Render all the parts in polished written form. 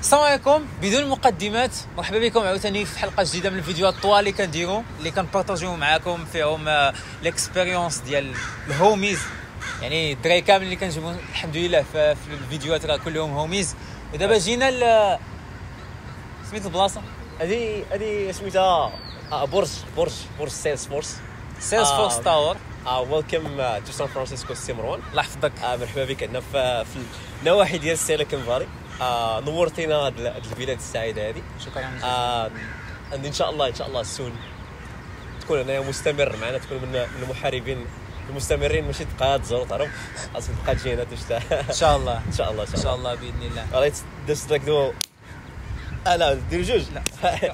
السلام عليكم. بدون مقدمات مرحبا بكم عاوتاني في حلقه جديده من الفيديوهات الطوال اللي كنديروا اللي كنبارطاجيو معكم فيهم ليكسبيريونس ديال الهوميز، يعني الدراري كامل اللي كنجيبوا الحمد لله في الفيديوهات راه كلهم هوميز. ودابا جينا سميت البلاصه هذه سميتها برج سيلز فورس تاور. ويلكم تو سان فرانسيسكو سي مروان. الله يحفظك. مرحبا بك عندنا في النواحي ديال سيليكون فالي. نورتينا هذه البلاد السعيده هذه. شكرا. ان شاء الله سون تكون هنايا مستمر معنا، تكون من المحاربين المستمرين، ماشي تبقى تزور تعرف اصلا تبقى تجي هنا ان شاء الله ان شاء الله باذن الله. غادي دست لك دو لا دير جوج لا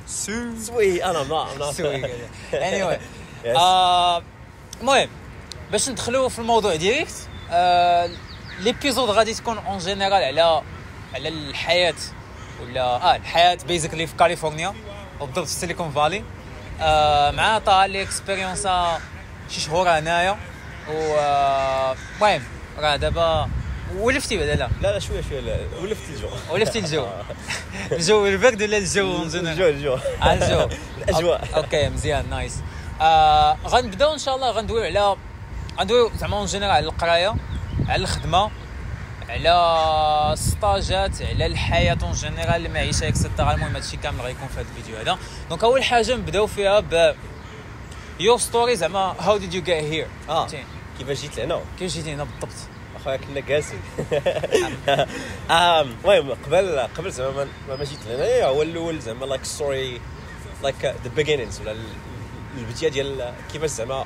سوي انا سوي anyway. المهم باش ندخلوا في الموضوع ديريكت. ليبيزود غادي تكون اون جينيرال على الحياه ولا الحياه بيزيكلي في كاليفورنيا وبالضبط في سيليكون فالي. مع طال الاكسبيريونس شي شهور هنايا. المهم راه دابا ولفتي بعدا لا شويه ولفت الجو الجو البرد ولا الجو الجو الاجواء. اوكي مزيان نايس. غنبداو ان شاء الله غندويو زعما اون جينيرال على القرايه، على الخدمه، على الستاجات، على الحياه اون جينيرال، المعيشه اكسترا. المهم هادشي كامل غيكون في هذا الفيديو هذا. دونك اول حاجه نبداو فيها ب يور ستوري، زعما هاو ديد يو جيت هير. كيفاش جيت لهنا؟ كيفاش جيتي هنا بالضبط؟ اخويا كنا جالسين. المهم قبل زعما ما جيت لهنايا هو الاول زعما لايك ستوري لايك ذا بيجينينغز ولا البدايه ديال كيفاش زعما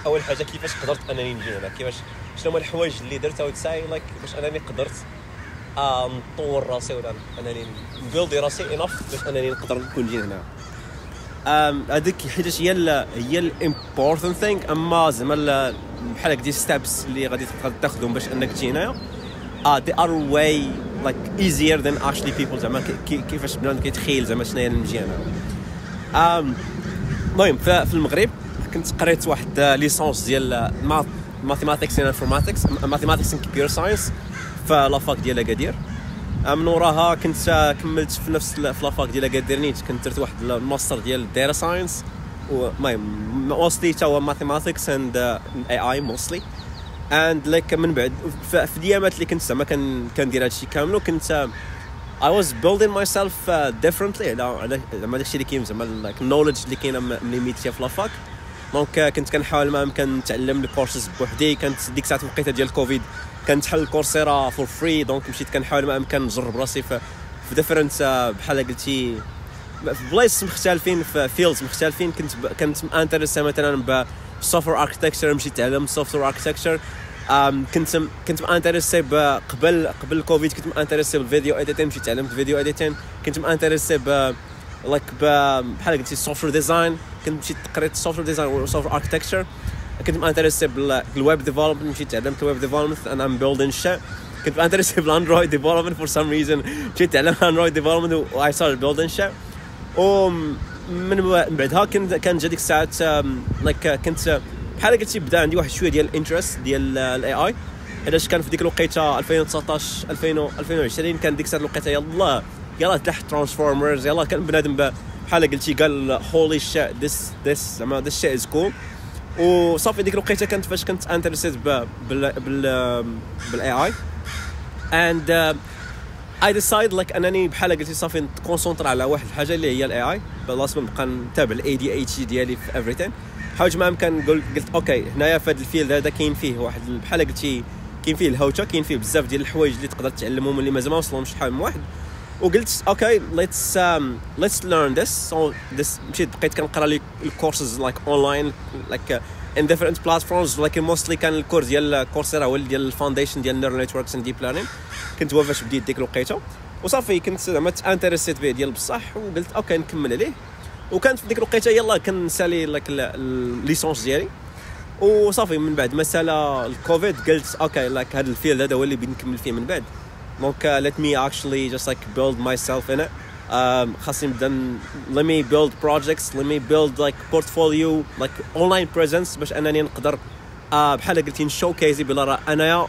اول حاجه كيفاش قدرت انني نجي هنا، كيفاش شنو هما الحوايج اللي درت او تساي لايك باش انني قدرت نطور راسي ولا انني نبيلدي راسي انف باش انني نقدر نكون نجي هنا. هذيك حيتاش هي الامبورتانت ثينغ. اما زعما بحال هكا دي ستابس اللي غادي تاخذهم باش انك تجي هنايا they are way like easier than actually people. زعما كيفاش بنادم كيتخيل زعما شنو هي نجي هنا. المهم في المغرب كنت قريت واحد ليسونس ديال ماثيماتكس اند انفورماتكس، ماثيماتكس اند كمبيوتر ساينس في لافاك ديال اكادير. من وراها كنت كملت في نفس لافاك ديال اكادير نيت، كنت درت واحد الماستر ديال داتا ساينس. المهم موستلي تا هو ماثيماتكس اند اي اي موستلي. اند لايك من بعد في الديامات اللي كنت زعما كندير هادشي كامل، كنت I was building myself differently على زعما داكشي اللي كاين زعما النوليدج اللي كاينه من ميتيا في لافاك. دونك كنت كنحاول ما امكن نتعلم الكورسز بوحدي. كانت ديك الساعه الوقيته ديال الكوفيد كانت حل كورسيرا فور فري، دونك مشيت كنحاول ما امكن نجرب راسي في ديفرنت بحال قلتي في بلايص مختلفين في فيلدز مختلفين. كنت انتريست مثلا بالسوفتوير اركتكتشر، مشيت تعلم السوفتوير اركتكتشر. كنت انتريسي قبل الكوفيد، كنت انتريسي بالفيديو اديتين، مشيت تعلمت فيديو اديتين. كنت انتريسي بحال قلتي السوفتوير ديزاين، كنت مشيت قريت السوفتوير ديزاين والسوفتوير اركتكتشر. كنت انتريسي بالويب ديفلوبمنت، مشيت تعلمت الويب ديفلوبمنت انا ام بيلدين شيت. كنت انتريسي بالاندرويد ديفلوبمنت فور سام ريزن، مشيت تعلمت اندرويد ديفلوبمنت واي ستارت بيلدين شيت. ومن بعدها كان جا ديك الساعات كنت بحال قلتي بدا عندي واحد شويه ديال الانترست ديال الاي اي، حيتاش كان في ديك الوقيته 2019 2020 كان ديك الساعه الوقيته يلا تلاح ترانسفورمرز، يلا كان بنادم بحال قلتي قال هولي شيت ذس زعما ذس شيت از كول. وصافي ديك الوقيته كنت فاش كنت انتريستد بالاي اي اند I decide like انني بحال قلتي صافي نكونسونطر على واحد الحاجه اللي هي الاي اي، بلاص ما نبقى نتابع الاي دي اتش ديالي في everything. حاولت ما امكن قلت اوكي هنايا في هذا الفيلد هذا كاين فيه واحد بحال قلتي كاين فيه الهوشه، كاين فيه بزاف ديال الحوايج اللي تقدر تعلمهم اللي مازال ما وصلهمش شحال من واحد. وقلت اوكي let's learn this. مشيت بقيت كنقرا لي الكورسز لايك اونلاين لايك in different platforms، لكن موستلي كان الكورس ديال كورسيرا هو ديال الفاونديشن ديال نيرال نيتوركس اند ديب ليرنينغ. كنت هو فاش بديت ديك الوقيته وصافي كنت زعما انتريسيت به ديال بصح، وقلت اوكي نكمل عليه. وكانت في ديك الوقيته يلا كنسالي لايك الليسونس ديالي. وصافي من بعد ما سالا الكوفيد قلت اوكي لايك هذا الفيلد هذا هو اللي بنكمل فيه من بعد. دونك let me actually just like build myself in it. خاصني نبدا let me build projects, let me build like portfolio like online presence باش انني نقدر بحال قلتي نشوكيزي بلا راه انايا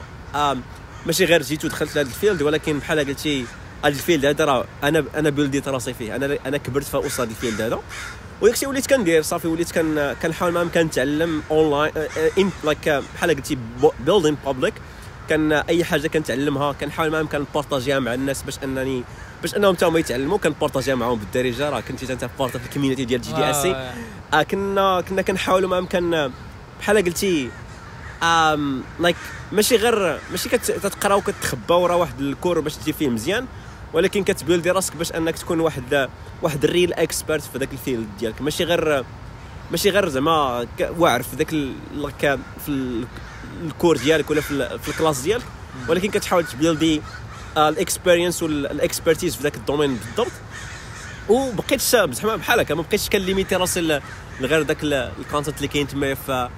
ماشي غير جيت ودخلت لهذا الفيلد، ولكن بحال قلتي هذا الفيلد هذا راه انا بلديت راسي فيه، انا كبرت في وسط هذا الفيلد هذا. وداكشي وليت كندير صافي، وليت كنحاول ما امكن نتعلم اونلاين ان لايك بحال قلتي بيلدين بابليك. كان اي حاجه كنتعلمها كنحاول ما امكن نبارطاجيها مع الناس باش انهم حتى هما يتعلموا، كنبارطاجيها معاهم بالدارجه. راه كنتي انت بارت في الكوميونيتي ديال جي دي اس سي. كنا كنحاولوا ما امكن بحال قلتي لايك ماشي كتقرا وكتخبى ورا واحد الكور باش تجي فيه مزيان، ولكن كتبيلدي راسك باش انك تكون واحد الريل اكسبيرت في ذاك الفيلد ديالك. ماشي غير زعما واعر في ذاك في الكور ديالك ولا في الكلاس ديالك، ولكن كتحاول تبيلدي الاكسبيرينس والاكسبرتيز في ذاك الدومين بالضبط. وبقيت زعما بحال هكا ما بقيتش كنليميتي راسي لغير ذاك الكونتنت اللي كاين تما في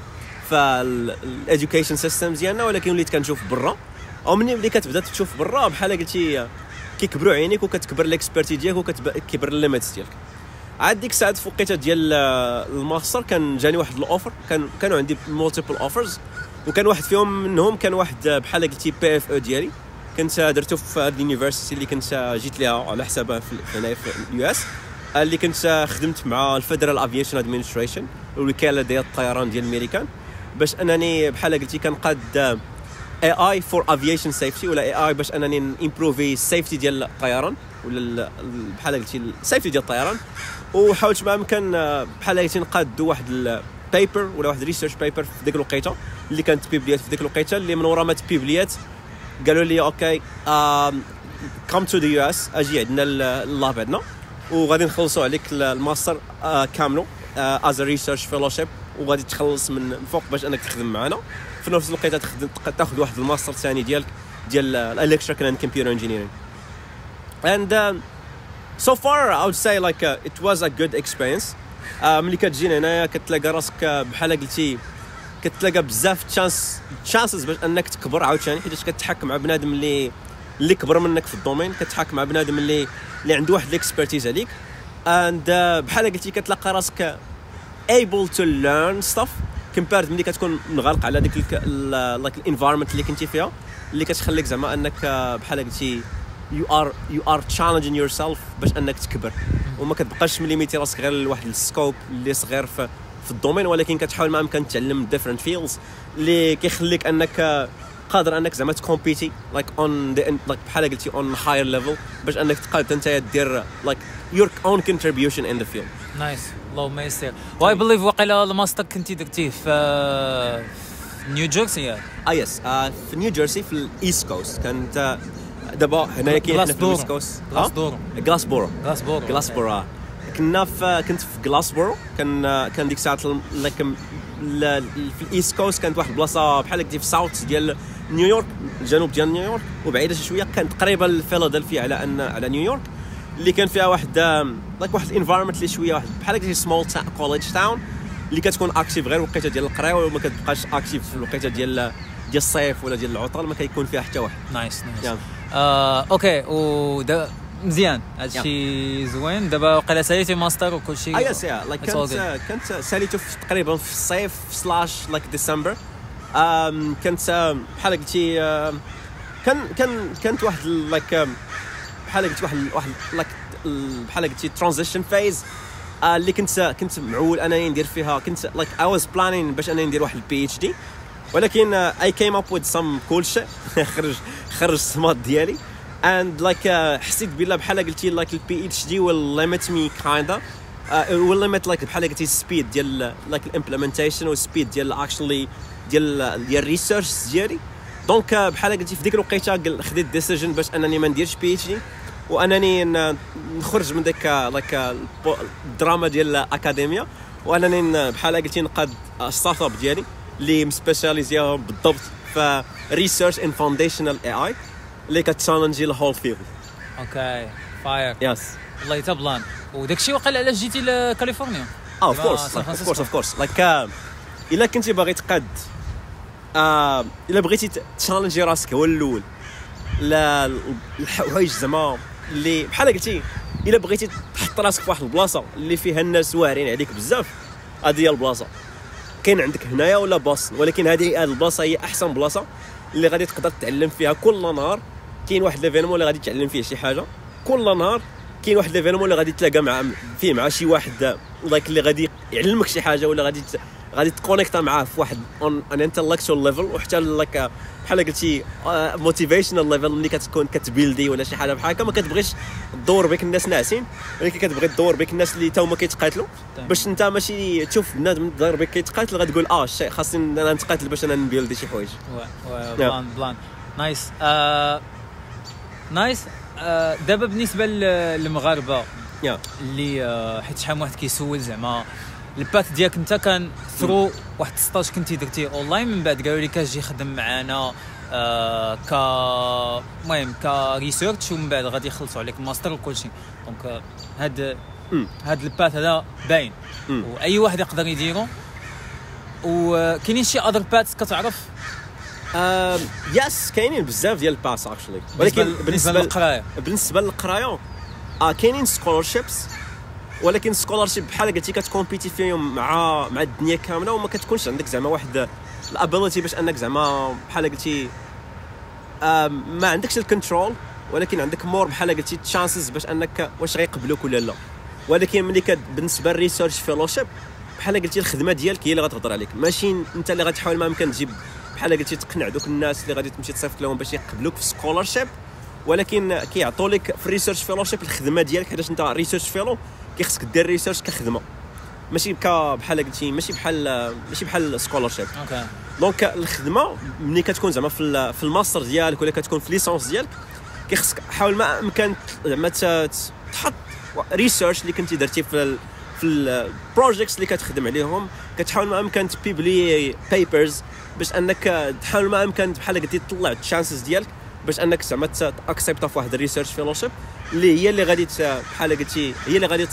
الاديوكيشن سيستم ديالنا، ولكن وليت كنشوف برا. او ملي كتبدا تشوف برا بحال قلتي كيكبروا عينيك وكتكبر الاكسبرتي ديالك وكتكبر الليميتس ديالك. عاد ديك الساعه في وقيته ديال الماستر كان جاني واحد الاوفر، كانوا عندي مولتيبل اوفرز، وكان واحد فيهم منهم كان واحد بحال قلتي بي اف او ديالي كنت درته في هاد اليونيفرسيتي اللي كنت جيت ليها على حسابها هنا في اليو اس، اللي كنت خدمت مع الفيدرال افيشن ادمنستريشن الوكاله ديال الطيران ديال الامريكان، باش انني بحال قلتي كنقاد اي اي فور افيشن سيفتي، ولا اي اي باش انني امبروفي السيفتي ديال الطيران ولا بحال قلتي السيفتي ديال الطيران. وحاولت ما امكن بحال قلتي نقاد واحد البيبر ولا واحد ريسيرش بيبر في ديك الوقيته اللي كانت بيبليات في ديك الوقيته، اللي من ورا ما تبيبليات قالوا لي اوكي كم تو ذا يو اس، اجي عندنا اللاب عندنا وغادي نخلصوا عليك الماستر كاملو از ريسيرش فيلوشيب، وغادي تخلص من فوق باش انك تخدم معنا في نفس الوقت تاخذ واحد الماستر ثاني ديال الالكتريكال اند كمبيوتر انجينيرينغ. and so far I would say like it was a good experience. ملي كتجي هنايا كتلاقى راسك بحال قلتي كتلاقى بزاف تشانسز باش انك تكبر عاوتاني، حيت كتحك مع بنادم اللي كبر منك في الدومين، كتحك مع بنادم اللي عنده واحد الاكسبرتيز عليك، and بحال قلتي كتلقى راسك able to learn stuff compared ملي كتكون منغلق على ديك like الانفايرمنت اللي كنتي فيها، اللي كتخليك زعما انك بحال قلتي you are challenging yourself باش انك تكبر، وما كتبقاش مليميتي راسك غير لواحد السكوب اللي صغير في الدومين، ولكن كتحاول ما امكن تعلم different fields اللي كيخليك انك قادر انك زعما تكومبيتي like on the like بحال قلتي on higher level باش انك تقدر انت دير like your own contribution in the field. نايس اللهم يسر. واي بليف وقيلا الماستر كنتي درتيه في نيو جيرسي. يس في نيو جيرسي في الايست كوست. كانت دابا هنايا كاين في الايست كوست غلاسبورو كنت في غلاسبورو. كان ديك الساعه لكن في الايست كوست كانت واحد البلاصه بحال قلتي في ساوث ديال نيويورك، الجنوب ديال نيويورك، وبعيده شويه كانت قريبه لفيلادلفيا على نيويورك، اللي كان فيها واحد انفايرمنت اللي شويه واحد بحال قلتي سمول كوليدج تاون اللي كتكون اكتيف غير وقيته ديال القرايه، وما كتبقاش اكتيف في الوقيته ديال الصيف ولا ديال العطل، ما كيكون فيها حتى واحد. نايس اوكي. و مزيان هادشي زوين. دابا وقيلا ساليتي ماستر وكل شيء. يس كنت ساليته تقريبا في الصيف / ديسمبر. كنت بحال قلتي كانت واحد بحال قلتي واحد بحال قلتي ترانزيشن فيز اللي كنت معول انني ندير فيها. كنت I was planning باش انني ندير واحد البي اتش دي، ولكن I came up with some cool shit خرج السمات ديالي and حسيت بلا بحال قلتي البي اتش دي will limit me kinda will limit بحال قلتي speed ديال الامبلمنتيشن والسبيد ديال actually ديال الريسيرش ديالي. دونك بحال قلتي في ديك الوقيته خديت ديسيجن باش انني ما نديرش بي اتش دي، وانني نخرج من ديك الدراما ديال الاكاديميا، وانني بحال قلتي نقاد ستارت اب ديالي اللي مسبيشاليزيا بالضبط في ريسيرش ان فاونديشنال اي اي اللي كتشالنجي الهول فيلد. اوكي فاير. يس والله تبلان. وداكشي وقال علاش جيتي لكاليفورنيا؟ اوف كورس الا كنتي باغي تقاد الا بغيتي تشالنجي راسك هو الاول الحوايج زعما اللي بحال قلتي الا بغيتي تحط راسك في واحد البلاصه اللي فيها الناس واعرين عليك بزاف، هذه هي البلاصه. كاين عندك هنايا ولا بوسطن، ولكن هذه البلاصه هي احسن بلاصه اللي غادي تقدر تتعلم فيها كل نهار كاين واحد ليفينمون اللي غادي تعلم فيه شي حاجه كل نهار، كاين واحد ليفينمون اللي غادي تلاقى مع شي واحد لايك اللي غادي يعلمك شي حاجه، ولا غادي تكونيكتا معاه في واحد ان انتلكتشوال ليفل، وحتى لايك بحال قلتي موتيفيشنال ليفل ملي كتكون كتبيلدي ولا شي حاجه بحال هكا. ما كتبغيش تدور بك الناس ناعسين، ولكن كتبغي تدور بك الناس اللي تا هما كيتقاتلوا، باش انت ماشي تشوف بنادم داير بك كيتقاتل غتقول شي خاصني انا نتقاتل باش انا نبيلدي شي حوايج. بلان نايس. نايس. دابا بالنسبه للمغاربه اللي حيت شحال من واحد كيسول زعما البات ديالك انت كان ثرو واحد ستاج كنتي درتيه اونلاين، من بعد قالوا لي كتجي خدم معنا المهم كريسيرش، ومن بعد غادي يخلصوا عليك الماستر وكل شيء. دونك هاد البات هذا باين واي واحد يقدر يديرو. وكاينين شي اذر باتس كتعرف؟ يس كاينين بزاف ديال الباس اكشلي، ولكن بالنسبه للقرايه كاينين سكولارشيبس، ولكن سكولارشيب بحال قلتي كتكومبيتي فيهم مع الدنيا كامله، وما كتكونش عندك زعما واحد الابيليتي باش انك زعما بحال قلتي ما عندكش الكنترول، ولكن عندك مور بحال قلتي تشانسز باش انك واش غيقبلوك ولا لا. ولكن ملي بالنسبه للريسيرش فيلوشيب بحال قلتي الخدمه ديالك هي اللي غتهضر عليك، ماشي انت اللي غتحاول ما امكن تجيب بحال قلتي تقنع دوك الناس اللي غادي تمشي تصيفط لهم باش يقبلوك في سكولارشيب. ولكن كيعطوا لك في الريسيرش فيلوشيب الخدمه ديالك، حيت انت ريسيرش فيلو كيخصك دير ريسيرش كخدمه، ماشي بحال قلتي ماشي بحال سكولارشيب. اوكي دونك الخدمه ملي كتكون زعما في الماستر ديالك ولا كتكون في ليسونس ديالك كيخصك حاول ما امكن زعما تحط ريسيرش اللي كنتي درتي في البروجيكتس اللي كتخدم عليهم، كتحاول ما امكن تبيبلي بيبرز باش انك تحاول ما امكن بحال قلتي تطلع الشانسز ديالك باش انك زعما تاكسبت في واحد الريسيرش فيلوشيب اللي هي اللي غادي بحال قلتي هي اللي غادي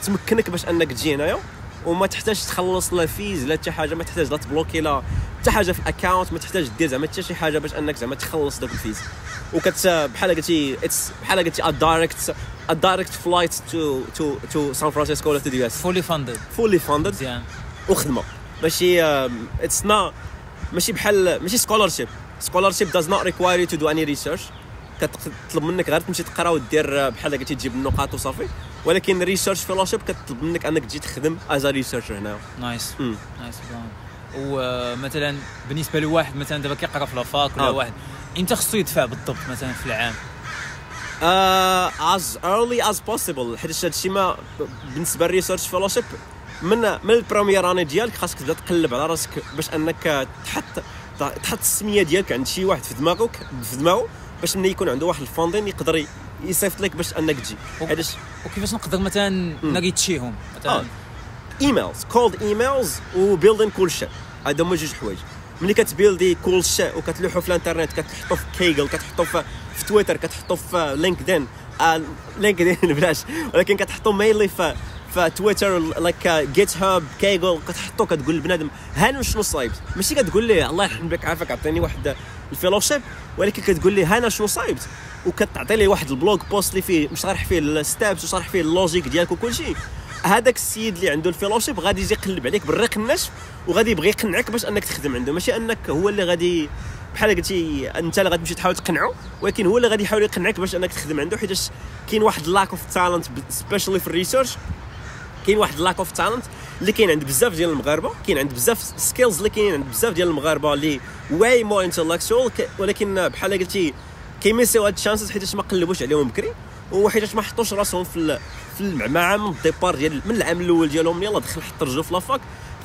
تمكنك باش انك تجي هنايا، وما تحتاج تخلص لا فيز لا حتى حاجه، ما تحتاج لا تبلوكي لا حتى حاجه في الاكونت، ما تحتاج دير زعما حتى شي حاجه باش انك زعما تخلص داك الفيز. بحال قلتي بحال قلتي a direct flight to San Francisco ولا to the US fully funded مزيان وخدمه، ماشي it's not ماشي scholarship does not require you to do any research. كتطلب منك غير تمشي تقرا ودير بحال قلتي تجيب النقاط وصافي، ولكن ريسيرش فيلوشيب كتطلب منك انك تجي تخدم از ريسيرشر هنا. نايس بلان. ومثلا بالنسبه لواحد مثلا دابا كيقرا في لافاك ولا واحد امتى خصو يدفع بالضبط مثلا في العام؟ as early as possible، حيت هادشي ما بالنسبه للريسيرش فيلوشيب من البروميير اني ديالك خاصك تبدا تقلب على راسك باش انك تحط السميه ديالك عند شي واحد في دماغه باش ملي يكون عنده واحد الفاندين يقدر يصيفط لك باش انك تجي. وكيفاش نقدر مثلا نغيتشيهم مثلا ايميلز كولد ايميلز وبيلدين كل شيء، هذا هما جوج حوايج. ملي كتبيلدي كل شيء وكتلوحو في الانترنت، كتحطو في كيجل، كتحطو في تويتر، كتحطو في لينكدين بلاش، ولكن كتحطو ميلي في تويتر لايك جيت هاب كيجل، كتحطو كتقول لبنادم هانو شنو صايبت، ماشي كتقول ليه الله يرحم بك عافاك عطيني واحد الفيلوشيب، ولكن كتقول ليه هانا شنو صايبت، وكتعطي ليه واحد البلوغ بوست اللي فيه شارح فيه الستابس وشارح فيه اللوجيك ديالك وكل شيء. هذاك السيد اللي عنده الفيلوشيب غادي يجي يقلب عليك بالريق النشف وغادي يبغي يقنعك باش انك تخدم عنده، ماشي انك هو اللي غادي بحال قلتي انت اللي غتمشي تحاول تقنعه، ولكن هو اللي غادي يحاول يقنعك باش انك تخدم عنده. حيت كاين واحد لاك اوف تالنت سبيشالي في الريسيرش، كاين واحد لاك اوف تالنت اللي كاين عند بزاف ديال المغاربه، كاين عند بزاف سكيلز اللي كاين عند بزاف ديال المغاربه اللي واي مور انتلكتوال، ولكن بحال قلتي كيميسيو هاد الشانسز حيت ما قلبوش عليهم بكري، وحيت ما حطوش راسهم في المعمعه من الديبار ديال من العام الاول ديالهم. يلا دخل حط رجلو في لافاك،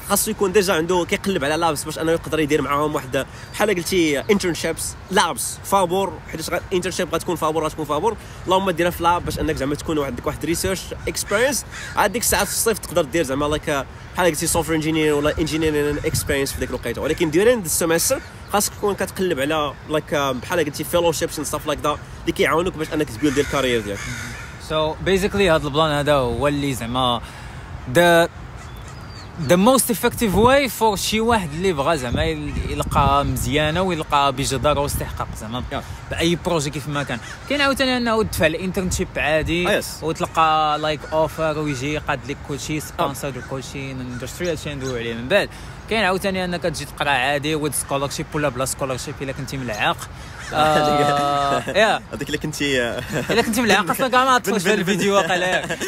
خاصو يكون ديجا عنده كيقلب على لابس باش انه يقدر يدير معاهم واحد بحال قلتي انترنشيبس لابس فابور، حيت انترنشيب غتكون فابور اللهم ديرها في لاب باش انك زعما تكون عندك واحد ريسيرش اكسبيرينس. عاد ديك الساعه في الصيف تقدر دير زعما لايك بحال قلتي سوفتوير انجينير ولا انجينيرين اكسبيرينس في ديك الوقيته، ولكن ديورين السيمستر خاصك تكون كتقلب على لايك بحال قلتي فيلوشيبس اند ستاف لايك ذات اللي كيعاونوك باش انك تبيل دير الكارير ديالك. سو بيزيكلي هذا البلان هذا هو اللي زعما the most effective way for شي واحد اللي بغى زعما يلقى مزيانه ويلقى بجداره واستحقاق زعما باي بروجي كيف ما كان. كاين عاوتاني انه تدفع الانترنشيب عادي وتلقى لايك اوفر ويجي يقاد لك كلشي سبونسر وكلشي اندستريال شي ندويو عليه من بعد. كاين عاوتاني انك تجي تقرا عادي ويد سكولارشيب ولا بلا سكولارشيب الا كنتي ملعاق. يا هذيك اللي كنتي الا كنتي ملعق اصلا كاع ما تفرجش في الفيديو واقيلا ياك.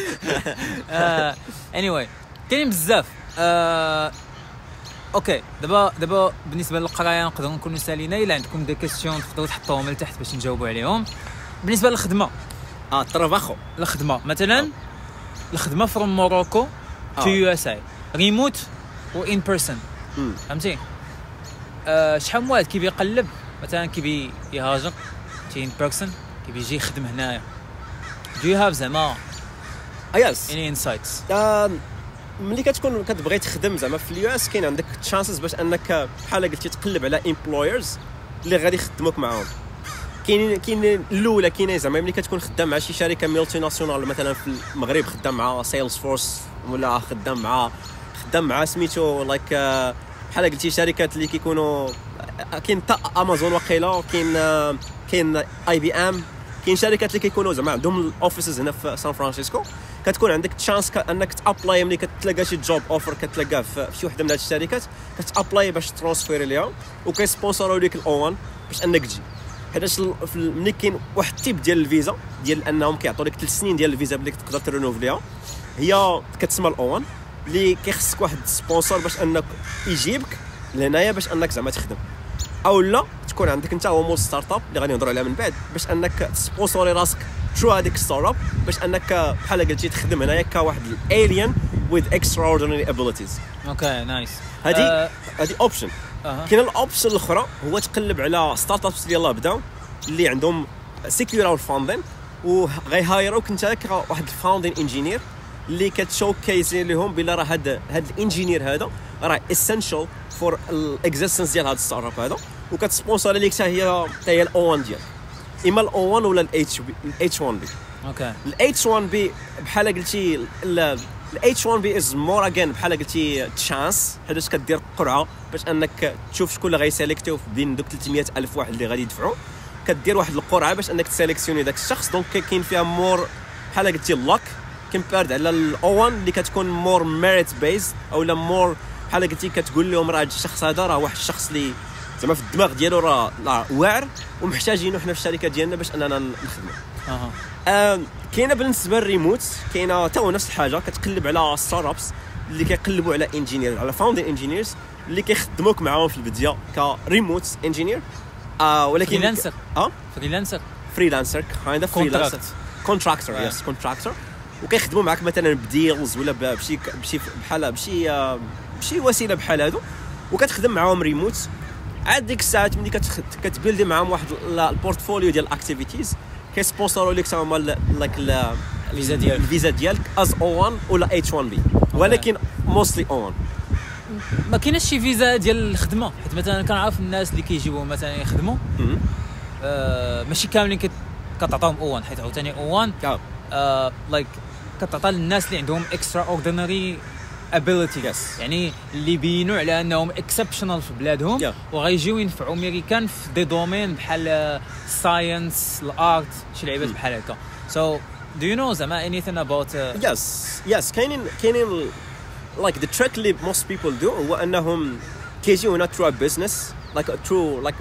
anyway كاين بزاف. اوكي دابا بالنسبه للقرايه نقدروا نكونوا سالينا. الا عندكم دي كيسيون تقدروا تحطوهم لتحت باش نجاوبوا عليهم. بالنسبه للخدمه ترافاخو الخدمه مثلا الخدمه فروم موروكو تو يو اس اي ريموت و ان بيرسون فهمتي. شحال من واحد كيبي يقلب مثلا كيبي يهاجر تي ان بيرسون كيبي يجي يخدم هنايا. دو يو هاف زعما يس اني انسايتس؟ ملي كتكون كتبغي تخدم زعما في اليو اس كاين عندك تشانسز باش انك بحال قلتي تقلب على امبلويرز اللي غادي يخدموك معاهم. كاين الاولى كاينه زعما ملي كتكون خدام مع شي شركه ملتي ناسيونال مثلا في المغرب خدام مع سيلز فورس ولا خدام مع سميتو لايك بحال قلتي شركات اللي كيكونوا كاين تا امازون وقيلا كاين اي بي ام كاين شركات اللي كيكونوا زعما عندهم الاوفيسز هنا في سان فرانسيسكو. كتكون عندك تشانس انك تابلاي ملي كتلقى شي جوب اوفر كتلقاه في شي وحده من هاد الشركات كتابلاي باش ترانسفيري ليها وكيسبونسوروا لك الاوان باش انك تجي. حيتاش ملي كاين واحد التيب ديال الفيزا ديال انهم كيعطيو لك 3 سنين ديال الفيزا اللي تقدر ترينوفليها هي كتسمى الاوان اللي كيخصك واحد سبونسور باش انك يجيبك لهنايا باش انك زعما تخدم. او لا تكون عندك انت هو مول ستارت اب اللي غادي نهضروا عليها من بعد باش انك تسبونسوري راسك شو هذيك الستارت اب باش انك بحال قلتي تخدم هنايا كواحد الالين with extraordinary abilities. اوكي نايس. هذه اوبشن. كاين الاوبشن الاخرى هو تقلب على ستارت ابس اللي يلاه بداو اللي عندهم سيكيور فاندين وغيهايروك انت كواحد الفاوندين انجينير اللي كتشو كيزي لهم بلا راه هذا الانجينير هذا راه اسينشال فور الاكزيستنس ديال هذا الستارت اب هذا وكتسبونسر ليك حتى هي الاو 1 ديال اما الاو 1 ولا الاتش 1 بي. اوكي الاتش 1 بي بحال قلتي الاتش 1 بي از مور اجين بحال قلتي تشانس حيت كدير قرعه باش انك تشوف شكون اللي غيساليكتيو بين دوك 300,000 واحد اللي غادي يدفعوا. كدير واحد القرعه باش انك تساليكسيوني داك الشخص. دونك كاين فيها مور بحال قلتي لاك كومبيرد على الاو 1 اللي كتكون مور ميريت بيز او لا مور بحال قلتي كتقول لهم راه الشخص هذا راه واحد الشخص اللي زعما في الدماغ ديالو راه واعر ومحتاجينه حنا في الشركه ديالنا باش اننا نخدموا. كاينه بالنسبه للريموت كاينه حتى هو نفس الحاجه كتقلب على ستارت ابس اللي كيقلبوا على انجينير على فاوندين انجينيرز اللي كيخدموك معاهم في البدايه كريموت انجينير ولكن فريلانسر كايند اوف فريلانسر كونتراكتور يس كونتراكتور وكيخدموا معك مثلا بديلز ولا بشي وسيله بحال هادو وكتخدم معاهم ريموت. عاد ديك الساعات ملي كتبيلدي معاهم واحد البورتفوليو ديال الاكتيفيتيز كيسبونسوروا لك هما لايك الفيزا ديالك از او 1 ولا اتش 1 بي ولكن موستلي او 1. ما كاينش شي فيزا ديال الخدمه حيت مثلا كنعرف الناس اللي كيجيبوا مثلا يخدموا ماشي كاملين كتعطيهم او 1 حيت عاوتاني او 1 لايك كتعطى للناس اللي عندهم اكسترا اوردينري abilities يعني اللي بينوا على انهم اكسبشنال في بلادهم وغيجيو ينفعوا امريكان في دي دومين بحال الساينس الارت شي لعيبات بحال هكا. So do you know زعما anything about yes كاينين like the trick اللي most people do هو انهم كيجيو هنا through a business like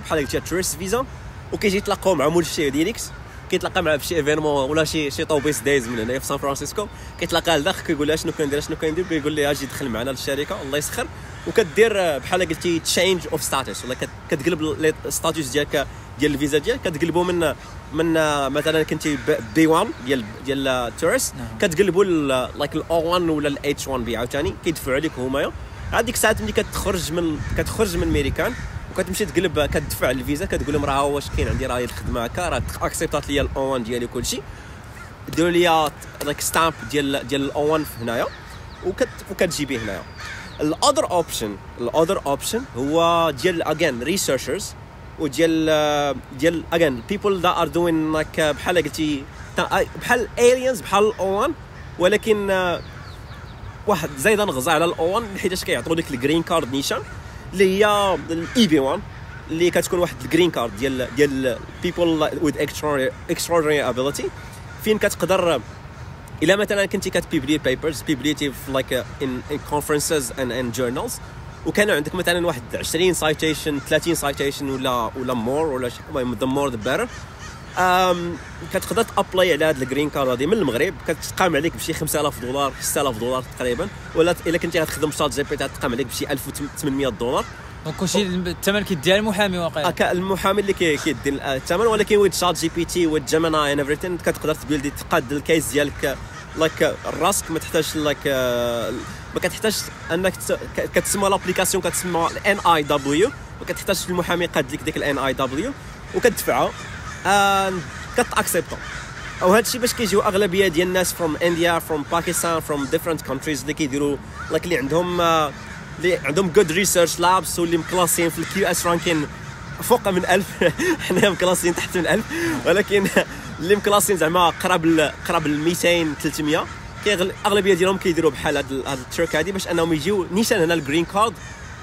بحال قلتي tourist visa وكيجي يتلاقاو مع مول الشيء ديالكس كيتلاقى معاه في شي ايفينمون ولا شي طوبيس دايز من هنايا في سان فرانسيسكو كيتلاقى لداخل كيقول لها شنو كندير كيقول لها اجي دخل معنا للشركه الله يسخر وكدير بحال قلتي تشينج اوف ستاتس ولا كتقلب الستاتوس ديالك ديال الفيزا ديالك كتقلبوا من مثلا كنتي بي 1 ديال التورست كتقلبوا لايك الاو 1 ولا الاتش 1 بي عاوتاني كيدفعوا عليك هما. هذيك الساعات ملي كتخرج من امريكان وكتمشي تقلب كتدفع الفيزا كتقول لهم راه واش كاين عندي راه الخدمه هكا راه اكسبتات ليا الاو 1 ديالي كلشي ديروا لي لايك ستامب ديال الاو 1 هنايا وكتجيبيه هنايا. الاذر اوبشن هو ديال اجين ريسيرشرز وديال اجين بيبل ذات ار دوين لايك بحال قلتي بحال الينز بحال الاو 1 ولكن واحد زايده نغزى على الاو 1 حيتاش كيعطيو ديك الجرين كارد نيشان اللي هي الاي بي 1 اللي كتكون واحد الجرين كارد ديال people with extraordinary ability فين كتقدر الا مثلا كنتي كتبيبلي بيبرز بيبليتي في like in conferences and journals وكانوا عندك مثلا واحد 20 سايتيشن 30 سايتيشن ولا مور ولا المهم ذا مور ذا بيتر. كتقدر تابلاي على هذا الجرين كارد هذه من المغرب، كتقام عليك بشي $5000 $6000 تقريبا، ولا الا كنتي غتخدم شات جي بي تقام عليك بشي $1800. دونك كلشي الثمن كيديها المحامي واقيلا. المحامي اللي كيدير الثمن، ولكن ويد شات جي بي تي ويد جيميناي اند ايفريثين كتقدر تبيلدي تقاد الكيس ديالك لايك راسك، ما تحتاجش لايك ما كتحتاج انك كتسمى لابليكاسيون كتسمى ان اي دبليو، ما كتحتاجش المحامي يقاد لك ديك الان اي دبليو وكتدفعها كتاكسبتو. او هذا الشيء باش كيجيو اغلبيه ديال الناس فروم انديا فروم باكستان فروم ديفرنت كونتريز اللي كيديروا لايك اللي عندهم جود ريسيرش لابس واللي مكلاسين في الكيو اس رانكين فوق من 1000 حنا مكلاسين تحت من 1000، ولكن اللي مكلاسين زعما قراب ل 200 300 اغلبيه ديالهم كيديروا بحال هاد التريك هادي باش انهم يجيو نيشان هنا الجرين كارد،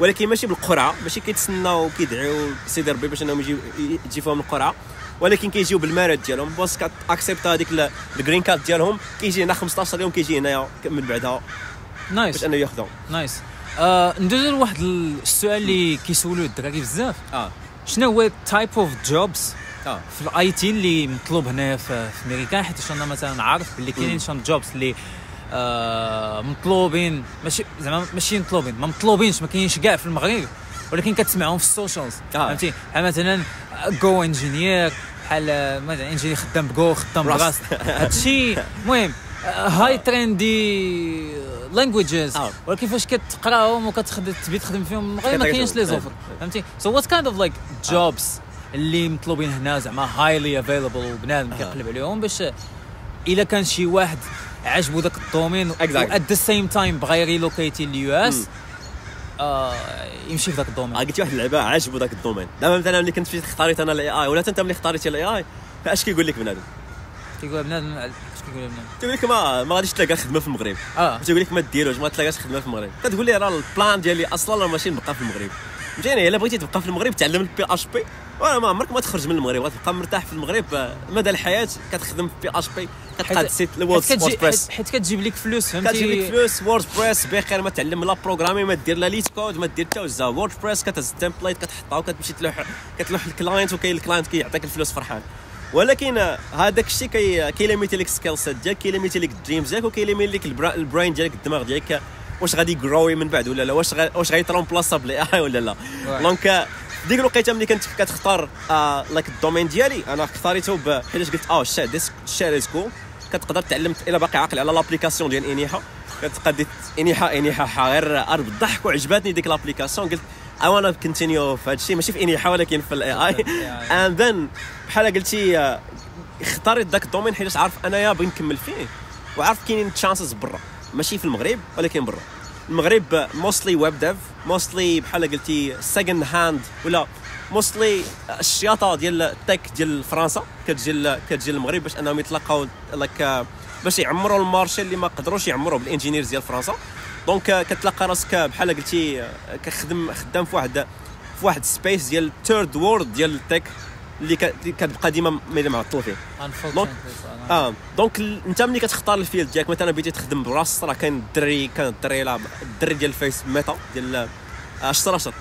ولكن ماشي بالقرعه، ماشي كيتسناو كيدعيو سيدي ربي باش انهم يجي فيهم القرعه، ولكن كيجيو بالمرض ديالهم باش كاكسبت هذيك الجرين كارد ديالهم، كيجي هنا 15 يوم كيجي هنايا من بعدها نايس باش انه ياخذوا. نايس. ندوزو لواحد السؤال اللي كيسولوه الدراري بزاف. شنو هو تايب اوف جوبز في الاي تي اللي مطلوب هنا في امريكا؟ حيت انا مثلا عارف باللي كاينين شون جوبز اللي مطلوبين، ماشي مطلوبين، ما مطلوبينش، ما كاينينش كاع في المغرب، ولكن كتسمعهم في السوشيالز. فهمتي بحال مثلا جو انجينير، بحال مثلا انجينير خدام بجو خدام براس، هادشي المهم هاي تريندي لانجويجز، ولكن فاش كتقراهم تبي تخدم فيهم المغرب ما كاينش لي زوفر. فهمتي سو وات كايند اوف لايك جوبز اللي مطلوبين هنا زعما هايلي افيلابل وبنادم كيقلب عليهم باش الا كان شي واحد عجبو داك الدومين و ات ذا سيم تايم بغا يريلوكيتي لليو اس يمشي في ذاك الدومين. قلتي واحد اللعبه عجبو ذاك الدومين. دابا مثلا ملي كنت اختاريت انا الاي اي، ولا انت ملي اختاريتي الاي اي، اش كيقول لك بنادم؟ كيقول بنادم اش كيقول بنادم؟ تيقول لك ما غاديش تلقى خدمه في المغرب. تيقول لك ما ديروش، ما تلقاش خدمه في المغرب. كتقول لي راه البلان ديالي اصلا ماشي نبقى في المغرب. فهمتيني؟ الا بغيتي تبقى في المغرب تعلم البي اش بي، ما عمرك ما تخرج من المغرب، غتبقى مرتاح في المغرب مدى الحياه، كتخدم في بي اش بي، كتقاد سيت ووردبريس حيت كتجيب لك فلوس. فهمتي؟ كتجيب لك فلوس. ووردبريس بخير، ما تعلم لا بروغرامي، ما دير لا ليت كود، ما دير حتى وزا. ووردبريس كتهز التمبليت كتحطها وكتمشي تلوح الكلاينت، وكاين الكلاينت كيعطيك الفلوس فرحان. ولكن هذاك الشيء كيليميتي لك سكيل سيت ديالك، كيليميتي لك الدريمز ديالك، وكيليميتي لك البراين ديالك، الدماغ ديالك، واش غادي يغروي من بعد ولا لا، واش غيترومبلاصا بالاي اي ولا لا. دونك ديك الوقيته ملي كنت كتختار لايك الدومين ديالي، انا اختاريته حيت قلت شات ديس شات از كول. كتقدر تعلمت الا باقي عاقل على لابليكاسيون ديال انيحا، كتقدر انيحا غير بالضحك، وعجباتني ديك لابليكاسيون. قلت I wanna continue في هذا الشيء، ماشي في انيحا ولكن في الاي اي. and then بحال قلتي اختاريت ذاك الدومين حيت عارف انايا بغيت نكمل فيه، وعارف كاينين تشانسز برا، ماشي في المغرب ولكن برا المغرب. موستلي ويب ديف، موستلي بحال قلتي سكند هاند، ولا موستلي الشياطه ديال التك ديال فرنسا كتجي المغرب باش انهم يتلقاو لك باش يعمروا المارشي اللي ما قدروش يعمروه بالانجينيرز ديال فرنسا. دونك كتلقى راسك بحال قلتي خدام في واحد سبيس ديال ثيرد وورد ديال التك اللي كتبقى ديما معطل فيه. دونك انت ملي كتختار الفيلد ديالك، مثلا بغيتي تخدم براس، راه كاين الدري ديال الفيس ميتا ديال اشتراشر،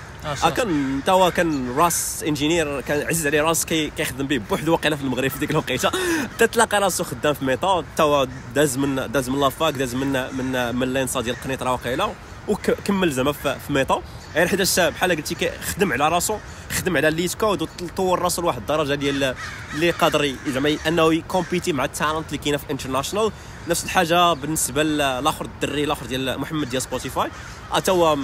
كان تا هو كان راس انجينير، كان عزيز عليه راس كيخدم به بوحدو واقيلا في المغرب في ديك الوقيته. تتلاقى راسو خدام في ميتا، تا هو داز من لافاك، داز من لينسا ديال القنيطره واقيلا، وكمل زعما في ميتا، غير حيتاش بحال قلتي خدم على راسو، خدم على الليت كود، وطور راسو لواحد الدرجه ديال اللي قادر زعما انه يكومبيتي مع التالنت اللي كاينه في انترناشونال. نفس الحاجه بالنسبه للاخر الدري الاخر ديال محمد ديال سبوتيفاي، حتى هو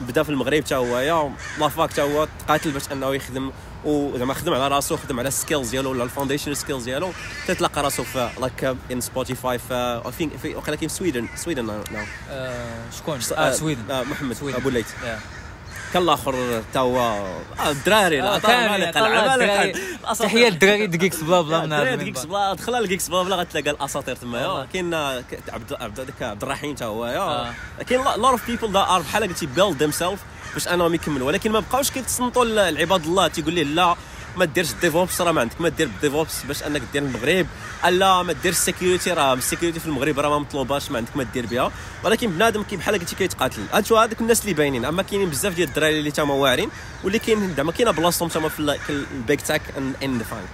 بدا في المغرب، حتى هو يا لافاك، حتى هو تقاتل باش انه يخدم، وزعما خدم على راسو، خدم على السكيلز ديالو ولا الفاونديشن سكيلز ديالو، تتلقى راسو في لايك ان سبوتيفاي في وقيلا كاين سويدن ناو. شكون؟ سويدن. محمد ابو الليث. كان الاخر تا هو الدراري تحيه الدراري دقيقس بلا بلا دقيقس بلا، دخل لدقيقس بلا بلا غتلاقى الاساطير تما. كاين عبد الرحيم تا هو، كاين لوت اوف بيبل ذات ار بحال قلتي بيلد ذيم سيلف باش انهم يكملوا، ولكن ما بقاوش كيتصنتوا لعباد الله، تيقول ليه لا ما ديرش ديفوبس، راه ما عندك ما دير ديفوبس باش انك دير المغرب، الا ما دير السيكيورتي، راه السيكيورتي في المغرب راه ما مطلوباش، ما عندك ما دير بها. ولكن بنادم كي بحال قلتي كيتقاتل. هادوك الناس اللي باينين، اما كاينين بزاف ديال الدراري اللي تما واعرين، واللي كاين زعما كاينه بلاصتهم تما في البيك تاك ان ديفاين.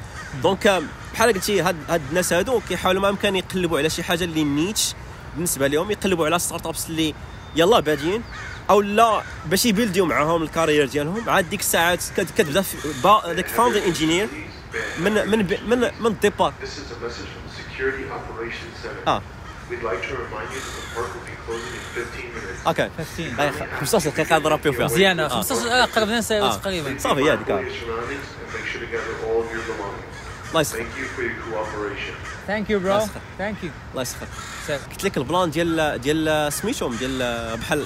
دونك بحال قلتي هاد الناس هادو كيحاولوا ما امكن يقلبوا على شي حاجه اللي نيتش بالنسبه لهم، يقلبوا على ستارت ابس اللي يلا بادين او لا باش يبيلديو معاهم الكارير ديالهم. عاد ديك الساعات كتبدا داك فاوندر انجينير من الديبار. اوكي 15 دقيقه نضربوا فيها مزيانه. 15 قربنا ساعه تقريبا. صافي هذيك. الله يسخر. ثانك يو برو. ثانك يو. الله يسخر. قلت لك البلان ديال سميتهم ديال بحال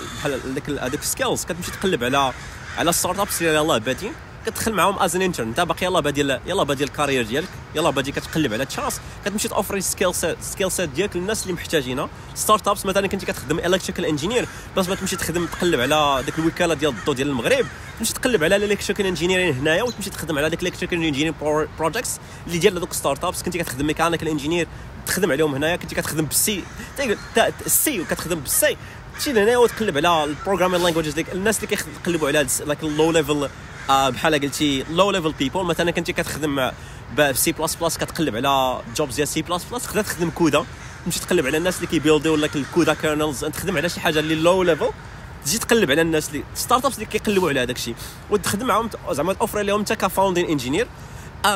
هذوك السكيلز، كتمشي تقلب على ستارت ابس اللي يلاه بادين، كتدخل معاهم از ان انترن. انت باقي يلاه بادي الكارير ديالك، يلاه بادي كتقلب على تشانس، كتمشي توفري سكيل سيت ديالك للناس اللي محتاجينها. ستارت ابس مثلا كنتي كتخدم الكتريكال انجينير، بس ما تمشي تقلب على ديك الوكاله ديال الضو ديال المغرب، تمشي تقلب على الالكتريكال انجينيرين هنايا، وتمشي تخدم على ديك الالكتريكال انجينير بروجيكتس اللي ديال هذوك ستارت ابس. كنتي كتخدم ميكانيكال انجينير تخدم عليهم هنايا، كنتي كتخدم بالسي السي وكتخدم بالسي، تمشي لهنايا وتقلب على البروغرامين لانجويجز ديك الناس اللي كيقلبوا على لايك اللو ليفل. بحال قلتي لو ليفل بيبل، مثلا كنتي كتخدم بسي بلس بلس، كتقلب على جوبز ديال سي بلس بلس، تقدر تخدم كودا، تمشي تقلب على الناس اللي كيبيلديو لك الكودا كيرنلز، تخدم على شي حاجه اللي لو ليفل، تجي تقلب على الناس اللي ستارت ابس اللي كيقلبوا على هذاك الشيء، وتخدم معاهم زعما توفر لهم انت كفاوندين انجينير.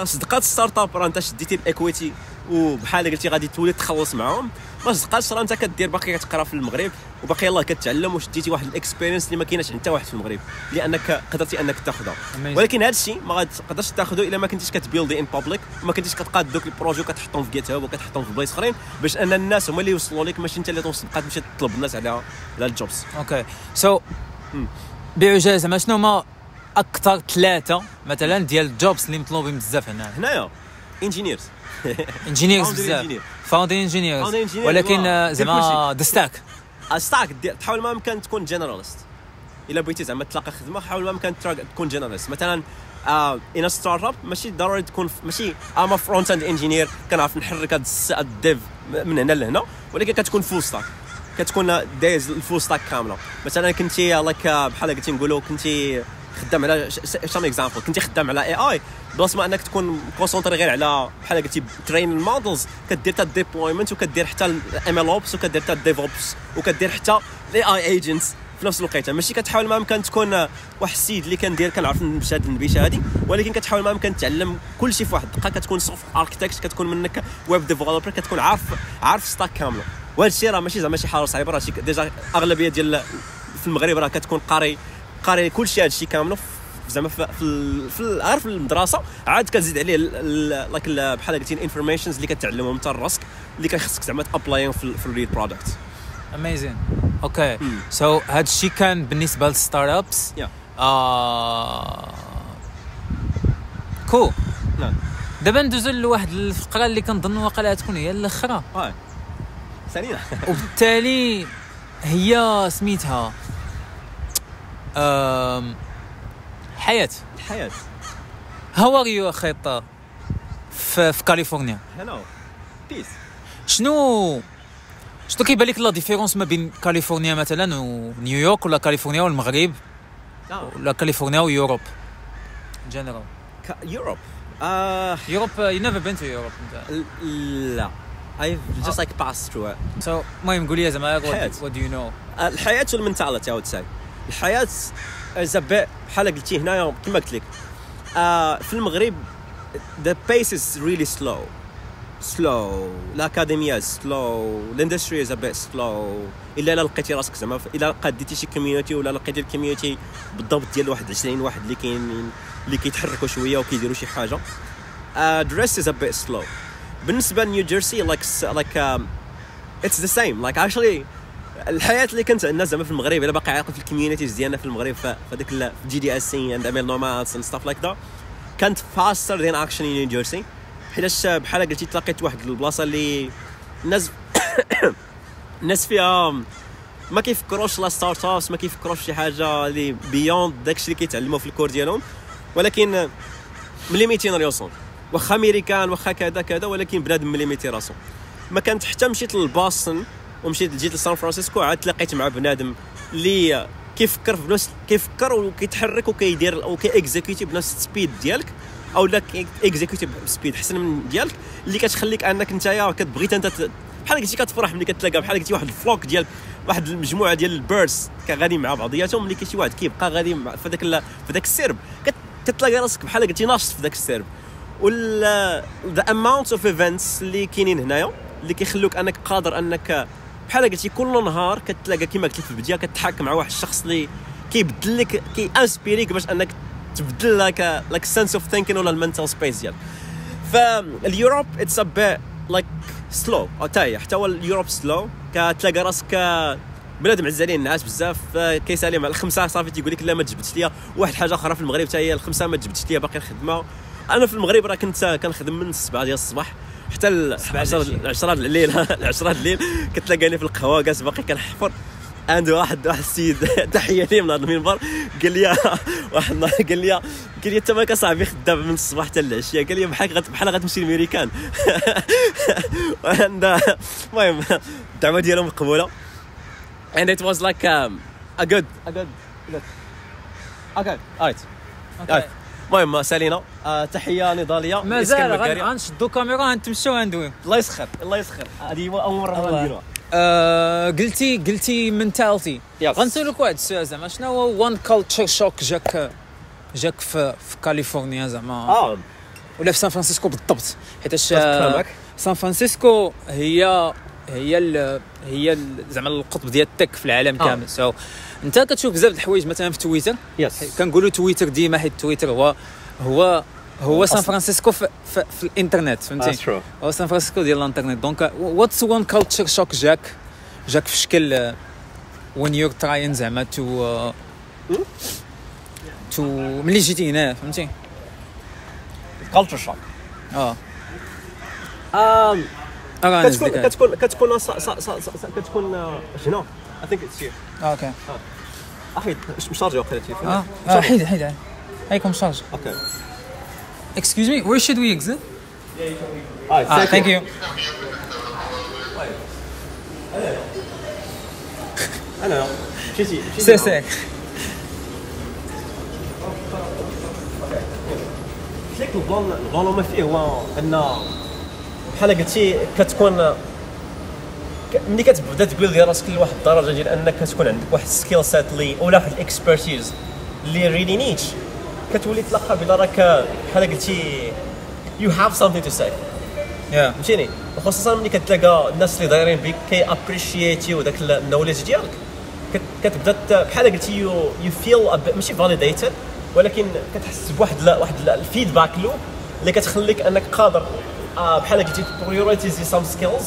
صدقات ستارت اب راه انت شديتي الايكويتي وبحال قلتي غادي تولي تخلص معاهم. ما صدقاتش راه انت كدير باقي كتقرا في المغرب وباقي يلاه كتعلم، وشديتي واحد الاكسبيرينس اللي ما كايناش عند حتى واحد في المغرب لانك قدرتي انك تاخذها. ولكن هذا الشيء ما غاديش تاخذه الا ما كنتيش كتبيلدي ان بابليك، وما كنتيش كتقاد دوك البروجي وكتحطهم في جيت هاب وكتحطهم في بلايص اخرين، باش ان الناس هما اللي يوصلوا لك، ماشي انت اللي تبقى تمشي تطلب الناس على الجوبز. اوكي سو بعجاله زعما شنو هما اكثر ثلاثه مثلا ديال الجوبز اللي مطلوبين بزاف هنايا؟ انجينيرز بزاف، فاوندين انجينيرز، ولكن زعما ستاك تحاول ما امكن تكون جنراليست. الا بغيتي زعما تلاقى خدمه حاول ما امكن تكون جنراليست. مثلا ان ستارت اب ماشي ضروري تكون ماشي اما فرونت اند انجينير كنعرف نحرك هاد الديف من هنا لهنا، ولكن كتكون فول ستاك، كتكون دايز الفول ستاك كامله. مثلا كنتي بحال قلتي نقولوا كنتي خدام على شام اكزامبل، كنتي خدام على اي بلاص ما انك تكون كونسونطري غير على بحال قلتي ترين المودلز، كدير حتى الديبلويمنت وكدير حتى الام ال اوبس وكدير حتى الديفوبس وكدير حتى الاي اي ايجنتس في نفس الوقت. ماشي كتحاول ما امكن تكون واحد السيد اللي كندير كنعرف نمشي هذه النبيشه هذه، ولكن كتحاول ما امكن تعلم كل شيء في واحد الدقه. كتكون سوفت اركتكت، كتكون منك ويب ديفلوبر، كتكون عارف ستاك كامله. وهذا الشيء راه ماشي زعما شي حاجه صعيبه، راه ديجا اغلبيه ديال في المغرب راه كتكون قاري كل شيء، هذا الشيء كامله زعما في عارف المدرسه، عاد كتزيد عليه بحال قلتي الانفورميشنز اللي كتعلمهم انت راسك اللي كيخصك زعما تابلايهم في الريل برودكت. اميزين. اوكي سو هذا الشيء كان بالنسبه للستارت ابس. كو نعم. دابا ندوزو لواحد الفقره اللي كنظن واقيلا تكون هي الاخرى ثانيه وبالتالي هي سميتها الحياة. هاو ار يو اخي في كاليفورنيا؟ هلو بيس. شنو كيبان لك لا ديفيرونس ما بين كاليفورنيا مثلا ونيويورك، ولا كاليفورنيا والمغرب، ولا كاليفورنيا ويوروب جنرال؟ يوروب you never been to Europe لا I've just like passed through it. So المهم قول لي زعما what do you know؟ الحياة والمنتاليتي I would say. الحياة is a bit بحال قلتي هنايا كما قلت لك في المغرب the pace is really slow الأكاديمية slow الindustry is a bit slow إلا لقيتي راسك زعما إلا قديتي شي كوميونيتي ولا لقيتي الكوميونيتي بالضبط ديال واحد 20 واحد اللي كاينين اللي كيتحركوا شويه وكيديروا شي حاجه. the rest is a bit slow. بالنسبه لنيو جيرسي like it's the same like actually الحياه اللي كانت عندنا زعما في المغرب الا باقي عاقل في الكوميونيتيز ديالنا في المغرب فداك جي دي اس سي اند اميل نومادز اند ستاف لايك ذات كانت faster than actually نيو جيرسي. حيت بحال قلتي تلاقيت واحد البلاصه اللي الناس فيها ما كيفكروش لا ستارت ابس، ما كيفكروش شي حاجه اللي بيوند داكشي اللي كيتعلموا في الكور ديالهم. ولكن مليميتين راسو، واخا امريكان واخا كذا كذا، ولكن بنادم مليميتي راسو. ما كانت حتى مشيت لباستن ومشيت جيت لسان فرانسيسكو عاد تلاقيت مع بنادم اللي كيفكر في بنفس كيفكر وكيتحرك وكيدير او كاكزيكوتي بنفس السبيد ديالك، او لا اكزيكوتي بسبيد احسن من ديالك، اللي كتخليك انك نتايا كتبغي انت بحال قلتي كتفرح ملي كتلاقى بحال قلتي واحد الفلوك ديال واحد المجموعه ديال البيرس كغادي مع بعضياتهم، ملي كاين شي واحد كيبقى غادي في داك السرب كتلاقى راسك بحال قلتي ناشط في داك السرب. ولا ذا اماونت اوف ايفنتس اللي كاينين هنايا اللي كيخلوك انك قادر انك بحال قلتي كل نهار كتلاقى كيما قلت لك في البدايه كتحاك مع واحد الشخص اللي كيبدل لك انسبيريك باش انك تبدل لايك سنس اوف ثينكين ولا المنتال سبيس ديالك. فاليوروب اتس ا بيت لايك سلو حتى هو اليوروب سلو، كتلاقى راسك بلاد معزالين الناس بزاف، كيسالي مع الخمسه صافي تيقول لك لا ما تجبدش ليا. واحد حاجه اخرى في المغرب حتى هي الخمسه ما تجبدش ليا باقي الخدمه. انا في المغرب راه كنت كنخدم من 7 ديال الصباح حتى 10 الليل 10 الليل كتلاقاني في القهوه جالس باقي كنحفر. عنده واحد السيد تحيه لي من هذا المنبر قال لي واحد النهار قال لي انت مالك صاحبي خدام من الصباح حتى العشيه، قال لي بحال غتمشي للميريكان. المهم الدعوه ديالهم مقبوله and it was like a good okay alright. المهم سالينا تحيه نضاليه مازال غنشدو كاميرا غنتمشيو غندويو. الله يسخر هذه اول مره نديروها. قلتي منتاليتي، غنسولك واحد السؤال زعما شنو هو وان كالتشر شوك جاك في كاليفورنيا زعما ولا في سان فرانسيسكو بالضبط، حيتاش سان فرانسيسكو هي زعما القطب ديال التك في العالم كامل. سو انت كتشوف بزاف د الحوايج مثلا في تويتر، كنقولوا تويتر ديما حيت تويتر هو سان فرانسيسكو في الانترنت، فهمتي؟ هو سان فرانسيسكو ديال الانترنت. دونك واتس وان كالتشر شوك جاك في شكل when you're trying زعما تو ملي جيتي هنا، فهمتي؟ كالتشر شوك كتكون هنا I think it's here. اوكي احيد مشارجه وقيله التليفون. حيد هايكم شارج. اوكي excuse me, where should we exit? Thank you. انا سي ليك البلان ما فيه هو ان بحال قلتي كتكون ملي كتبدا تبيلدي راسك لواحد الدرجه ديال انك كتكون عندك واحد السكيل سيت اللي ولا واحد الاكسبرتيز اللي ريلي نيتش، كتولي تلقى بلا راك بحال قلتي you have something to say. فهمتيني؟ وخصوصا ملي كتلاقى الناس اللي دايرين بك كي ابريشيتيو داك النوليدج ديالك، كتبدا بحال قلتي يو فيل ماشي فاليديتد، ولكن كتحس بواحد الفيدباك لوب اللي كتخليك انك قادر بحال قلتي بريوريتيزي سام سكيلز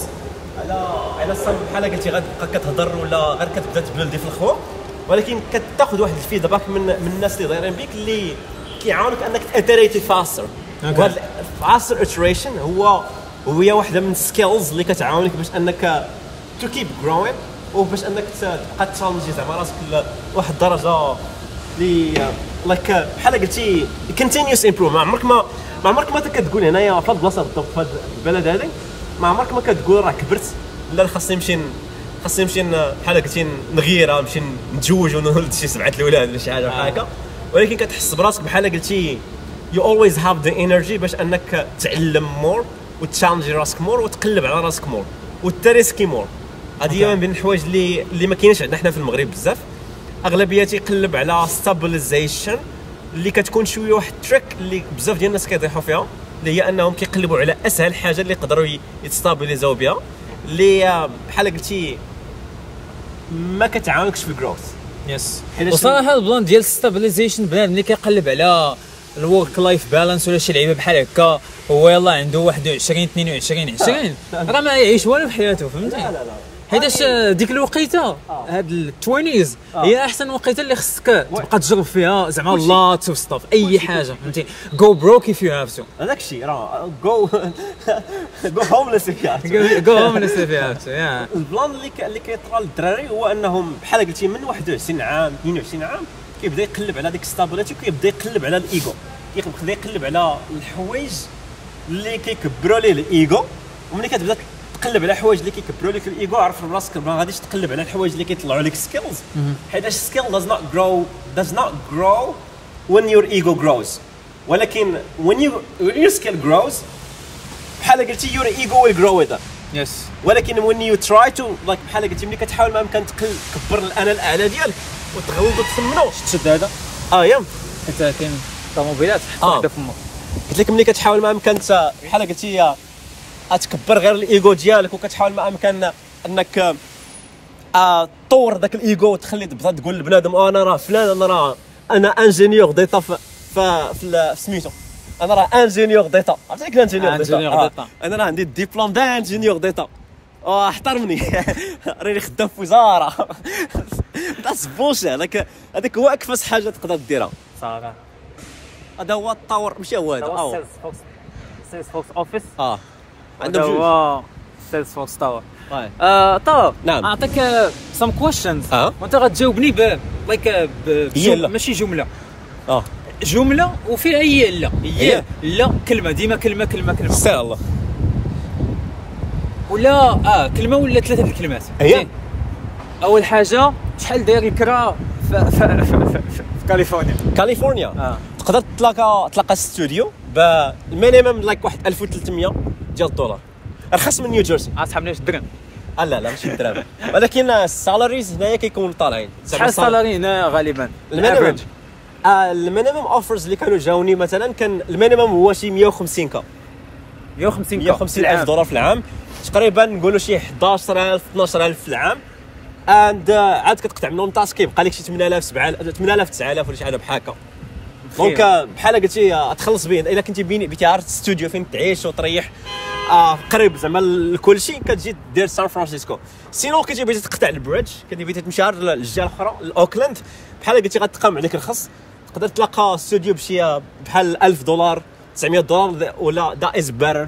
على سام بحال قلتي غتبقى كتهضر ولا غير كتبدا تبلدي في الخوا، ولكن كتاخذ واحد الفيدباك من الناس اللي دايرين بك اللي كيعاونك انك تاتريتي فاستر. وهذا الفاستر اتريشن هي واحده من السكيلز اللي كتعاونك باش انك تو كيب جروين وباش انك تبقى تشالنجي زعما راسك لواحد الدرجه اللي لايك بحال قلتي كونتينيوس امبروف. ما عمرك ما كتقول هنايا في هاد البلاصه بالضبط في هاد البلد هذا ما عمرك ما كتقول راه كبرت لا خاصني نمشي بحال قلتي نغير نمشي نتزوج ونولد شي 7 الاولاد ولا شي حاجه بحال هكا، ولكن كتحس براسك بحال قلتي you always have the energy باش انك تعلم مور وتشالنجي راسك مور وتقلب على راسك مور وتريسكي مور. هذه هي من بين الحوايج اللي ما كاينش عندنا حنا في المغرب بزاف. اغلبيه تيقلب على ستابيلايزيشن اللي كتكون شويه واحد التريك اللي بزاف ديال الناس كيطيحوا فيها، اللي هي انهم كيقلبوا على اسهل حاجه اللي يقدروا يتستابيليزاو بها، اللي بحال قلتي ما كتعاونكش في الجروث. يس وصراحه البلان ديال ستابيلايزيشن بنادم اللي كيقلب على الورك لايف بالانس ولا شي لعيبه بحال هكا، هو يلاه عنده 21 22 20 راه ما يعيش والو في حياته، فهمتي؟ لا حيتاش ديك الوقيته هاد التوينيز هي احسن وقيته اللي خصك تبقى تجرب فيها زعما لات وستاف اي حاجه، فهمتي؟ جو بروك اف يو هاف تو. هذاك الشيء راه جو هومليس اف يو هاف تو. البلان اللي كيطرا للدراري هو انهم بحال قلتي من 21 عام 22 عام كيبدا يقلب على ديك ستابيليتي وكيبدا يقلب على الايجو. كيبدا يقلب على الحوايج اللي كيكبروا ليه الايجو. وملي كتبدا تقلب على حوايج اللي كيكبروا لك الايجو عرف راسك ما غاديش تقلب على الحوايج اللي كيطلعوا لك سكيلز، حيت سكيل does not grow when your ego grows. ولكن when your skill grows بحال قلتي your ego will grow with it. يس. ولكن when you try to like بحال قلتي ملي كتحاول ما امكن تكبر الانا الاعلى ديالك وتغلظ وتسمنو تشد هذا يا حتى كاين طوموبيلات حتى وحده فمك. قلت لك ملي كتحاول ما امكن بحال قلتي تكبر غير الايجو ديالك وكتحاول ما امكن انك طور ذاك الايجو وتخلي تبدا تقول لبنادم انا راه فلان انا انجينيور ديتا في سميتو انا راه انجينيور ديتا عرفتي كيف انجينيور ديتا انا راه عندي ديبلوم دانجينيور ديتا احترمني راني خدام في وزاره ذاتس بوشيت هذاك هو اكفس حاجه تقدر ديرها صراحه. هذا هو التطور ماشي هو هذا سيلز فوكس اوفيس عندهم جوج سيلز فوكس تاور. طيب نعم اعطيك سم كويشنز وانت غتجاوبني ماشي جمله جمله وفيها هي لا كلمه ديما كلمه استغفر الله ولا كلمه ولا ثلاثه الكلمات. اول حاجه شحال داير الكرا في كاليفورنيا تقدر تلاقى استوديو بالمينيمم لايك واحد 1300 ديال الدولار ارخص من نيوجيرسي. اصحاب ناش الدرهم لا ماشي الدرهم ولكن السالاريز هنايا كيكونوا طالعين. شحال السالاري هنا غالبا المينيمم اوفرز اللي كانوا جاوني مثلا كان المينيمم هو شي 150 الف دولار في العام تقريبا نقولوا شي 11000 12000 في العام عاد كتقطع منهم تاسك كيبقى لك شي 8000 8000 9000 ولا شي حاجه بحال هكا. دونك بحال قلتي تخلص به الا كنتي بيتي عارف ستوديو فين تعيش وتريح قريب زعما لكل شيء كتجي دير سان فرانسيسكو. سينو كنتي بغيتي تقطع البريدج كنتي بغيتي تمشي للجهه الاخرى لاوكلاند بحال قلتي غتقام عليك الخص تقدر تلقى ستوديو بشي بحال $1000 $900 ولا دا از بيتر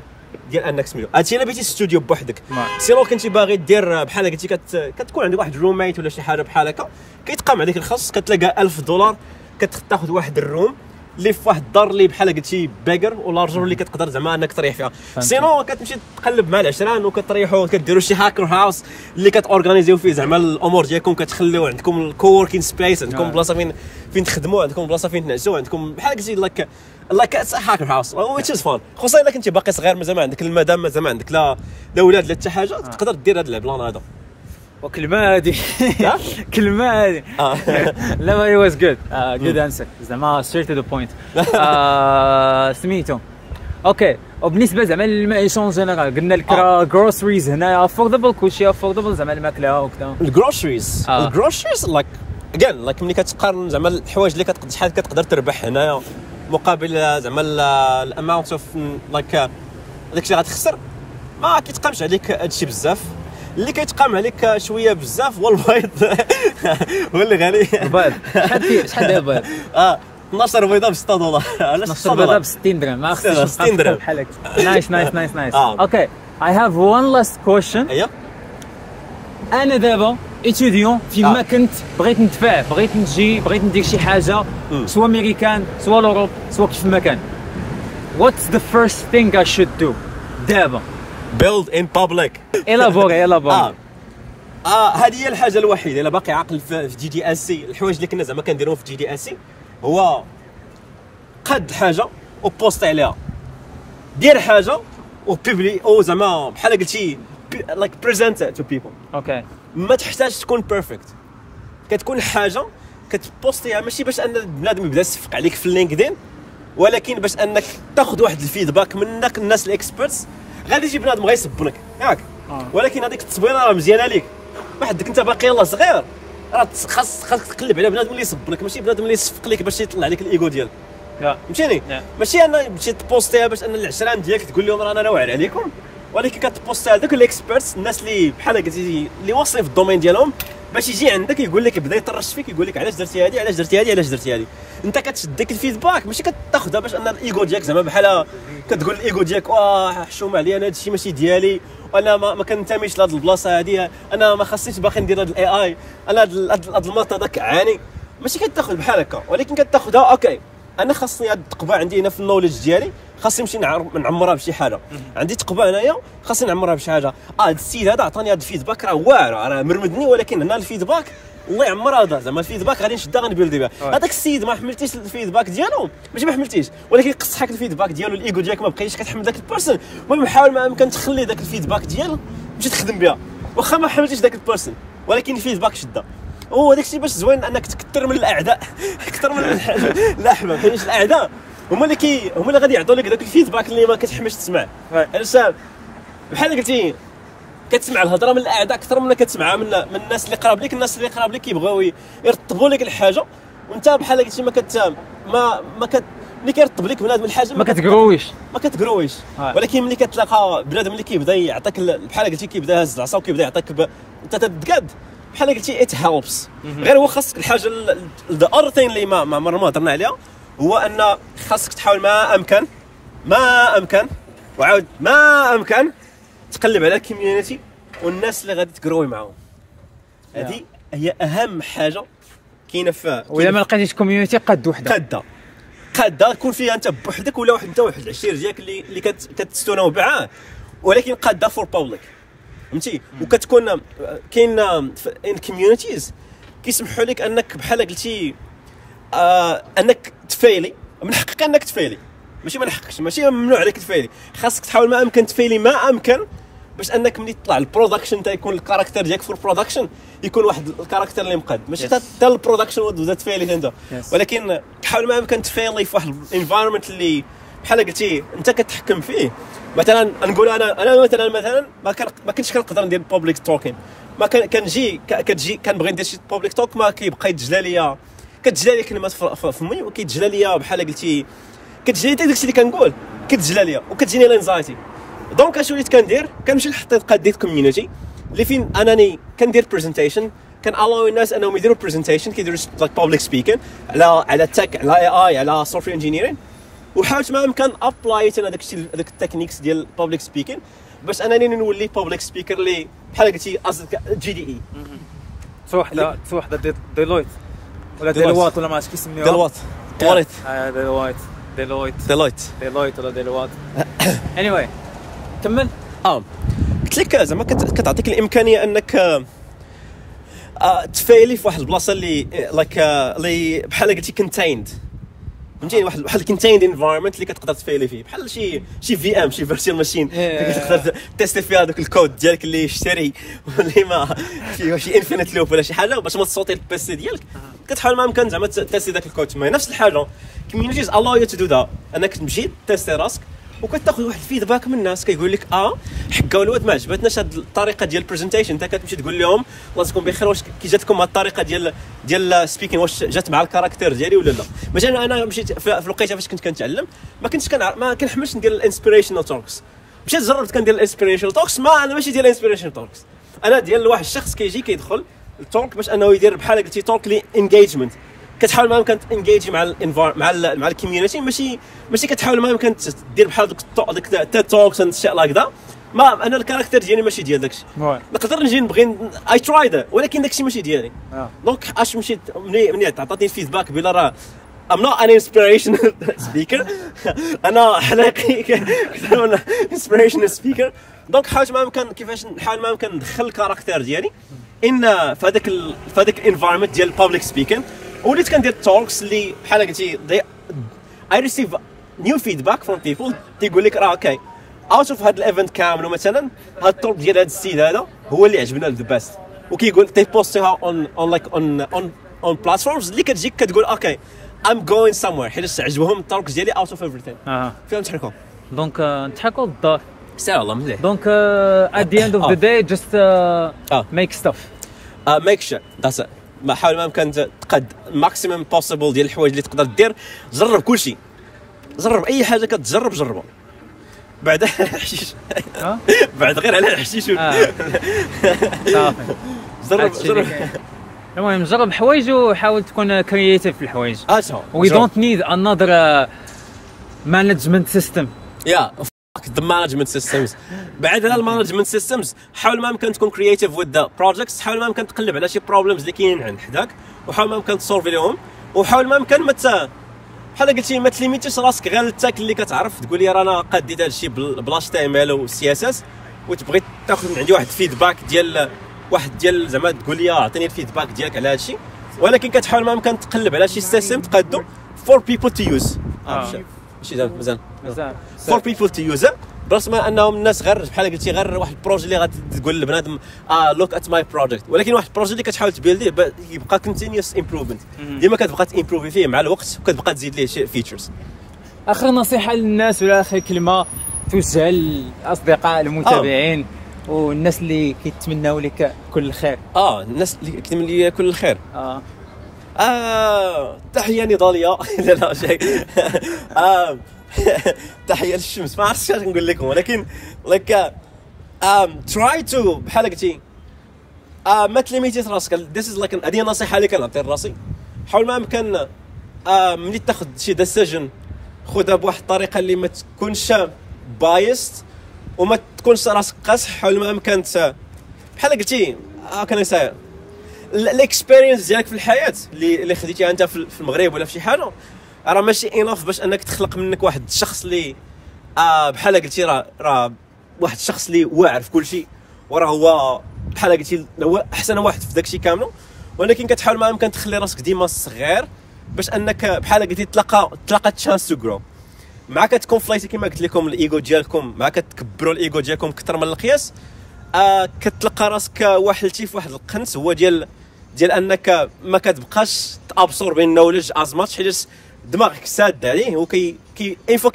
ديال انك سميتو هادشي الا بغيتي ستوديو بوحدك. سينو كنتي باغي دير بحال قلتي كتكون عندك واحد روميت ولا شي حاجه بحال هكا كيتقام عليك الخص كتلقى $1000 كتاخذ واحد الروم اللي في واحد الدار اللي بحال قلتي بيجر ولارجر اللي كتقدر زعما انك تريح فيها. سينو كتمشي تقلب مع العشران وكتريحوا كديروا شي هاكر هاوس اللي كتورغانيزيو فيه زعما الامور ديالكم كتخليو عندكم الكووركين سبيس عندكم بلاصه فين تخدموا عندكم بلاصه فين تنعسوا عندكم بحال قلتي لايك هاكر هاوس ويتش از فان خصوصا الا كنتي باقي صغير مازال ما عندك المدام مازال ما عندك لا ولاد لا حتى حاجه تقدر دير هذا البلان هذا. وكلمه هذه كلمه هذه لا ما هي واز جود جود انسر زعما ستريت تو ذا بوينت. سميتو اوكي. وبالنسبه زعما للمعيشه اون جينيرال قلنا لك جروسريز هنايا افوردبل كلشي افوردبل زعما الماكله وكذا. الجروسريز لايك اجين لايك ملي كتقارن زعما الحوايج اللي كتقدر شحال كتقدر تربح هنايا مقابل زعما الاماونت اوف لايك داكشي اللي غتخسر ما كيتقامش عليك هادشي بزاف. اللي كيتقام عليك شويه بزاف هو البيض هو اللي غالي. البيض شحال داير البيض 12 بيضه ب $6 علاش 12 بيضه ب 60 درهم ما خصنيش 60 درهم بحال هكا. نايس اوكي. I have one last question. انا دابا اتيديون فيما كنت بغيت ندفع بغيت ندير شي حاجه سواء امريكان سواء اوروب سواء كيف ما كان. What's the first thing I should do دابا؟ build in public. الابوري هذه هي الحاجه الوحيده الا باقي عاقل في جي دي اس سي. الحوايج اللي كنا زعما كنديروهم في جي دي اس سي هو قد حاجه وبوست عليها دير حاجه وبيبلي او زعما بحال قلتي لايك بريزنت تو بيبل. اوكي ما تحتاج تكون بيرفكت كتكون حاجه كتبوستيها ماشي باش ان بنادم يبدا يصفق عليك في اللينكدين ولكن باش انك تاخذ واحد الفيدباك منك الناس الاكسبيرتس. غادي يجي بنادم غيسبنك ياك ولكن هذيك التصبيره راه مزيانه ليك وحدك انت باقي يلاه صغير راه خاصك تقلب على بنادم اللي يصبنك ماشي بنادم اللي يصفق لك باش يطلع عليك الايجو ديالك. فهمتيني ماشي انا مشيت تبوستيها باش ان العشران ديالك تقول لهم انا واعر عليكم ولكن كتبوستي على دوك الاكسبيرتس الناس اللي بحال قلتي اللي واصلين في الدومين ديالهم باش يجي عندك يقول لك بدا يطرش فيك يقول لك علاش درتي هذه علاش درتي هذه علاش درتي هذه. انت كتشد ديك الفيدباك ماشي كتاخذها باش ان الايجو ديالك زعما بحال كتقول الايجو ديالك حشوم عليا انا هادشي ماشي ديالي وانا ما كنتميش لهاد البلاصه هذه انا ما خاصنيش باقي ندير هاد الاي انا هاد المرض هذا كعاني ماشي كتاخذ بحال هكا ولكن كتاخذها اوكي انا خاصني هاد التقبه عندي هنا في النوليدج ديالي، خاصني نمشي نعمرها بشي حاجه. عندي تقبه هنايا خاصني نعمرها بشي حاجه. هاد السيد هذا عطاني هاد الفيدباك راه واعر، راه مرمدني، ولكن هنا الفيدباك الله يعمر هذا زعما الفيدباك غادي نشدها غنبيلدي بها. هذاك السيد ما حملتيش الفيدباك ديالو، ماشي ما حملتيش، ولكن قصحك الفيدباك ديالو، الايجو ديالك ما بقيتيش كتحمل داك البيرسون. المهم حاول ما امكن تخلي داك الفيدباك ديالو تمشي تخدم بها، واخا ما حملتيش داك البيرسون، ولكن الفيدباك شدها. هو داك الشيء باش زوين انك تكثر من الاعداء اكثر من الاحباب، حيت الاعداء هما اللي غادي يعطوا لك داك الفيدباك اللي ما كتحمش تسمع. علاش؟ بحال قلتي كتسمع الهضره من الاعداء اكثر من كتسمعها من الناس اللي قراب لك. الناس اللي قراب لك كيبغيو يرطبوا لك الحاجه، وانت بحال قلتي ملي كيرطب لك بنادم الحاجه ما كتقرويش. ولكن ملي كتلاقى بنادم اللي كيبدا يعطيك بحال قلتي كيبدا يهز العصا وكيبدا يعطيك انت تتقاد بحال قلتي ات هيلبس. غير هو خاصك الحاجه ذا اذر ثين اللي ما هضرنا عليها، هو ان خاصك تحاول ما امكن وعاود ما امكن تقلب على الكوميونيتي والناس اللي غادي تقروي معاهم. هذه هي اهم حاجه كاينه في. ولا ما لقيتيش كوميونيتي قاده تكون فيها انت بوحدك، ولا انت واحد العشير ديالك اللي كتستوناو معاه، ولكن قاده فور بابليك، فهمتي. وكتكون كاين ان كوميونيتيز كيسمحوا لك انك بحال قلتي انك تفيلي. من حقك انك تفيلي، ماشي ما نحقكش، ماشي ممنوع عليك تفيلي. خاصك تحاول ما امكن تفيلي ما امكن، باش انك ملي تطلع البرودكشن يكون الكاركتر ديالك في البرودكشن يكون واحد الكاركتر اللي مقاد، ماشي حتى البرودكشن ولا تفيلي انت، ولكن تحاول ما امكن تفيلي في واحد الانفايرمنت اللي بحال قلتي انت كتحكم فيه. مثلا نقول انا مثلا ما كنتش كنقدر ندير بابليك توكين، ما كتجي كنبغي ندير شي بابليك توك، ما كيبقى يتجلى ليا كلمات في فمي، وكيتجلى ليا بحال قلتي كتجلى لي داكشي اللي كنقول كتجلى ليا وكتجيني الانزايتي. دونك اش وليت كندير؟ كنمشي لحطيت قاديت كوميونيتي اللي فين انني كندير بريزنتيشن، كان الاو الناس انهم يديروا بريزنتيشن، كيديروا لايك بابليك سبيكين على تك، على اي على سوفتوير انجينيرين. وحاولت ما امكن ابلايت انا داك التكنيكس ديال بابليك سبيكين باش انني نولي بابليك سبيكر اللي بحال قلتي جي دي اي. واحده ديلويت ولا ديلوات ولا ما عرفتش كيسميوها. ديلويت ولا ديلوات. anyway كمل. قلت لك زعما كتعطيك الامكانيه انك تفايلي في واحد البلاصه اللي اللي بحال قلتي كونتيند، فهمتيني، واحد الكونتيند انفايرمنت اللي كتقدر تفايلي فيه، بحال شي في ام، شي فيرتشوال ماشين كتقدر تيستي فيها هذاك الكود ديالك اللي يشتري واللي ما فيه شي انفينيت لوب ولا شي حاجه، باش ما تصوتي البيسي ديالك كتحاول ما امكن زعما تيستي ذاك الكود تما. نفس الحاجه كوميونيتيز الاو يو تو دو ذا، انك تمشي تيستي راسك وكتاخذ واحد الفيدباك من الناس كيقول لك حكا الواد ما عجبتناش هذه الطريقه ديال البرزنتيشن. انت كتمشي تقول لهم الله يجزيكم بخير، واش كي جاتكم هذه الطريقه ديال سبيكين، واش جات مع الكاركتر ديالي ولا لا. مثلا انا مشيت في الوقيته فاش كنت كنتعلم ما كنحملش ندير الانسبيريشنال توكس، مشيت جربت كندير الانسبيريشنال توكس، ما انا ماشي ديال الانسبيريشنال توكس، انا ديال واحد الشخص كيجي كيدخل التوك باش انه يدير بحال قلتي توك لي انجيجمنت، كتحاول ما يمكن تانجيجي مع الكوميونيتي، ماشي كتحاول ما يمكن دير بحال ديك توكس اند شي لايك ذا. ما انا الكاركتر ديالي ماشي ديال داكشي، نقدر نجي نبغي اي تراي ذا، ولكن داكشي ماشي ديالي. دونك اش مشيت مني عطاتني الفيدباك بلا راه I'm not an inspirational speaker انا حلاقي inspirational speaker. دونك حاولت ما يمكن كيفاش نحاول ما يمكن ندخل الكاركتر ديالي ان في هذاك الانفايرمنت ديال البابليك سبيكين. وليت كندير توكس اللي بحال قلتي I receive new feedback from people تيقول لك راه اوكي اوت اوف هذا الايفنت كامل، مثلا هذا التوك ديال هذا السيد هذا هو اللي عجبنا ذا بيست، وكيقول تيبوستيها اون بلاتفورمز اللي كتجي كتقول اوكي I'm going somewhere حيت عجبهم التوك ديالي اوت اوف everything. فين نضحكوا دونك نضحكوا للدار سير والله مليح. دونك at the end of the day just make stuff make sure that's it. ما حاول ما يمكن تقد ماكسيمم بوسيبل ديال الحوايج اللي تقدر دير. جرب كل شيء، جرب اي حاجه كتجرب جربها، بعد الحشيش بعد غير على الحشيش صافي جرب. المهم جرب حوايج وحاول تكون كرييتيف في الحوايج. we don't need another management system. the management systems. بعد هذا المانجمنت سيستمز حاول ما يمكن تكون كرييتيف with the projects، حاول ما يمكن تقلب على شي بروبلمز اللي كاينين عند حداك، وحاول ما يمكن تسولف لهم، وحاول ما يمكن بحال قلتي ما تليميتيش راسك غير التاك اللي كتعرف تقول لي رانا قاديت هذا الشيء بلا HTML و CSS وتبغي تاخذ من عندي واحد فيدباك ديال زعما تقول لي اعطيني الفيدباك ديالك على هذا الشيء، ولكن كتحاول ما امكن تقلب على شي سيستم تقادو for people to use. ماشي مزال for people to use بس ما انهم الناس غير بحال قلتي غير واحد البروجي اللي غادي تقول لبنادم لوك ات ماي بروجيكت، ولكن واحد البروجي اللي كتحاول تبيلديه يبقى كونتينيوس امبروفمنت، ديما كتبقى تامبروفي فيه مع الوقت وكتبقى تزيد ليه شي فيتشرز. اخر نصيحه للناس ولا اخر كلمه توجهها للاصدقاء المتابعين والناس اللي كيتمناو لك كل الخير. الناس اللي كيتمنوا لي كل الخير. تحيه نضاليه. لا شيء. تحيه للشمس، ما عرفتش اش نقول لكم، ولكن try to بحال قلتي ما تليميتيش راسك. this is like هذه نصيحه اللي كنعطي لراسي، حاول ما امكن ملي تاخذ شي ديسيجن خذها بواحد الطريقه اللي ما تكونش بايست وما تكونش راسك قاصح. حاول ما امكن بحال قلتي كان ساير الاكسبيرينس ديالك في الحياه اللي خديتيها انت في المغرب ولا في شي حاجه، راه ماشي اناف باش انك تخلق منك واحد الشخص اللي بحال قلتي راه واحد الشخص اللي واعر في كل شيء، وراه هو بحال قلتي هو احسن واحد في داكشي كامل، ولكن كتحاول ما امكن تخلي راسك ديما صغير باش انك بحال قلتي تلقى تشانس تو جرو. مع كتكونفلايتي كما قلت لكم الايجو ديالكم، مع كتكبروا الايجو ديالكم اكثر من القياس، كتلقى راسك واحلتي في واحد القنت هو ديال انك ما كتبقاش تابسوربي النولج از ماتش، حيت دماغك ساد عليه وكي انفو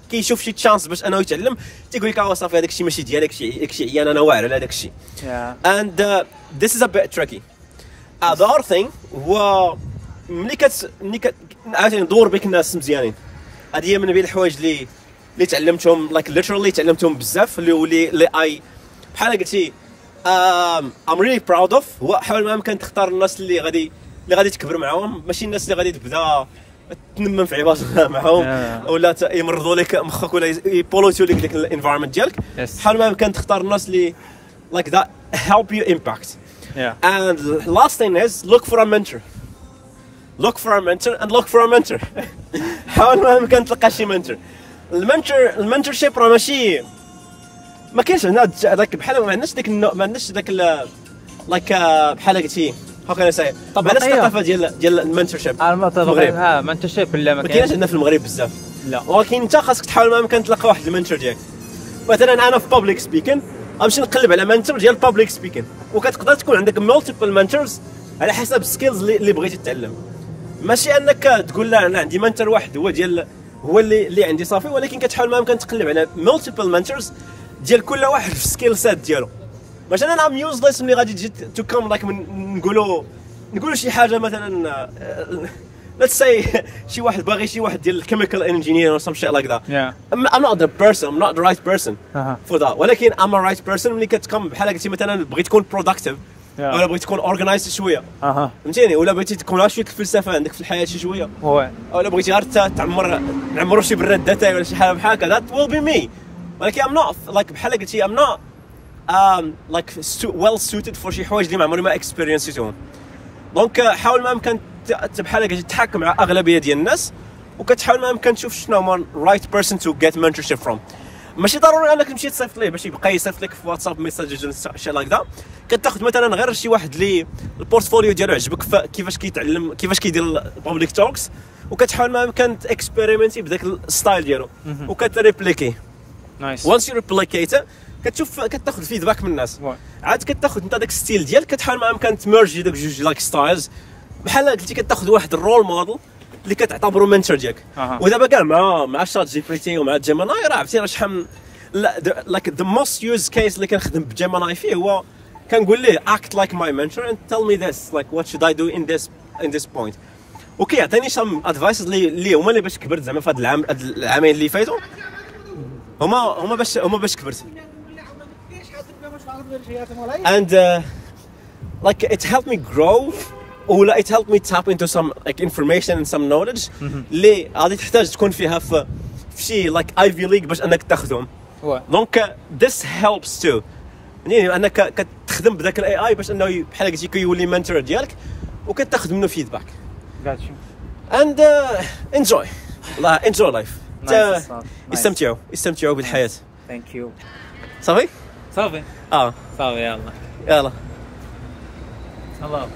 كيشوف شي تشانس باش انه يتعلم تيقول لك صافي هذاك الشيء ماشي ديالك، شي عيان انا واعر على هذاك الشيء. and this is a bit tricky. the other thing هو ملي عاوتاني ندور بك الناس مزيانين، هذه هي من بين الحوايج اللي تعلمتهم like literally تعلمتهم بزاف اللي اي بحال قلتي I'm really proud of. هو حاول ما امكن تختار الناس اللي غادي تكبر معاهم، ماشي الناس اللي غادي تبدا تنمم في عباد معاهم ولا يمرضوا لك مخك ولا يبولوتيو لك ديك الانفايرمنت ديالك. حاول ما امكن تختار الناس اللي like that help you impact. And last thing is look for a mentor. look for a mentor. حاول ما امكن تلقى شي منتور. المنتورشيب راه ماشي ما كاينش هنا داك بحال ما عندناش داك ما عندناش داك لايك بحال قلتي هاكا ساي ما عندناش الثقافه ديال المنتورشيب. المنتورشيب منتورشيب لا ما كاينش عندنا في المغرب بزاف، لا، ولكن انت خاصك تحاول ما امكن تلقى واحد المنتور ديالك. مثلا انا في بابليك سبيكين غنمشي نقلب على منتور ديال بابليك سبيكين، وكتقدر تكون عندك مالتيبل منتورز على حسب السكيلز اللي بغيتي تتعلم. ماشي انك تقول لا انا عندي منتور واحد هو اللي عندي صافي، ولكن كتحاول ما امكن تقلب على مالتيبل منتورز ديال كل واحد في السكيل سيت ديالو. مثلا انا ام يوزليس ملي غادي تجي تو كوم لايك نقولوا شي حاجه مثلا let's say شي واحد باغي شي واحد ديال chemical engineer or some shit like that. I'm not the person, I'm not the right person for that, ولكن I'm a right person ملي كتكون بحال قلتي مثلا بغيت تكون productive ولا بغيت تكون organized شويه فهمتيني، ولا بغيتي تكون شويه الفلسفه عندك في الحياه شي شويه، ولا بغيتي غير نعمروا شي براد داتا ولا شي حاجه بحال هكا that will be me. ولكن I'm not like بحال قلتي I'm not like well suited for شي حوايج اللي ما عمري ما اكسبيرينسيتهم. دونك حاول ما امكن بحال قلتي تحكم مع اغلبيه ديال الناس، وكتحاول ما امكن تشوف شنو هو right person to get mentorship from. ماشي ضروري انك تمشي تصيفط ليه باش يبقى يصيفط لك في واتساب ميساجز شي لايك ذا. كتاخذ مثلا غير شي واحد اللي البورتفوليو ديالو عجبك كيفاش كيتعلم كيفاش كيدير البابليك توكس، وكتحاول ما امكن تاكسبيريمنتي بداك الستايل ديالو وكتريبليكي. نايس. وانس يو ريبليكيت كتشوف كتاخذ فيدباك من الناس، عاد كتاخذ انت داك الستيل ديالك كتحاول ما امكن تمرجي داك جوج لايك ستايلز. بحال قلتي كتاخذ واحد الرول موديل اللي كتعتبره منتور ديالك. ودابا كاع مع شات جي بي تي ومع جيميناي راه عرفتي راه شحال لايك ذا موست يوز كيس اللي كنخدم بجيميناي فيه هو كنقول ليه act like my mentor and tell me this like what should I do in this point. وكيعطيني some advices اللي هما اللي باش كبرت زعما في هذا العامين اللي فاتوا هما باش كبرت. and like it helped me grow ولا it helped me tap into some like information and some knowledge اللي غادي تحتاج تكون فيها في شي like Ivy League باش انك تاخذهم. دونك this helps too يعني انك كتخدم بذاك الاي اي باش انه بحال قلتي كيولي منتور ديالك وكتاخذ منه فيدباك. and enjoy. والله انجوي لايف استمتعوا بالحياه. ثانك يو. صافي صافي اه صافي يلا يلا الله.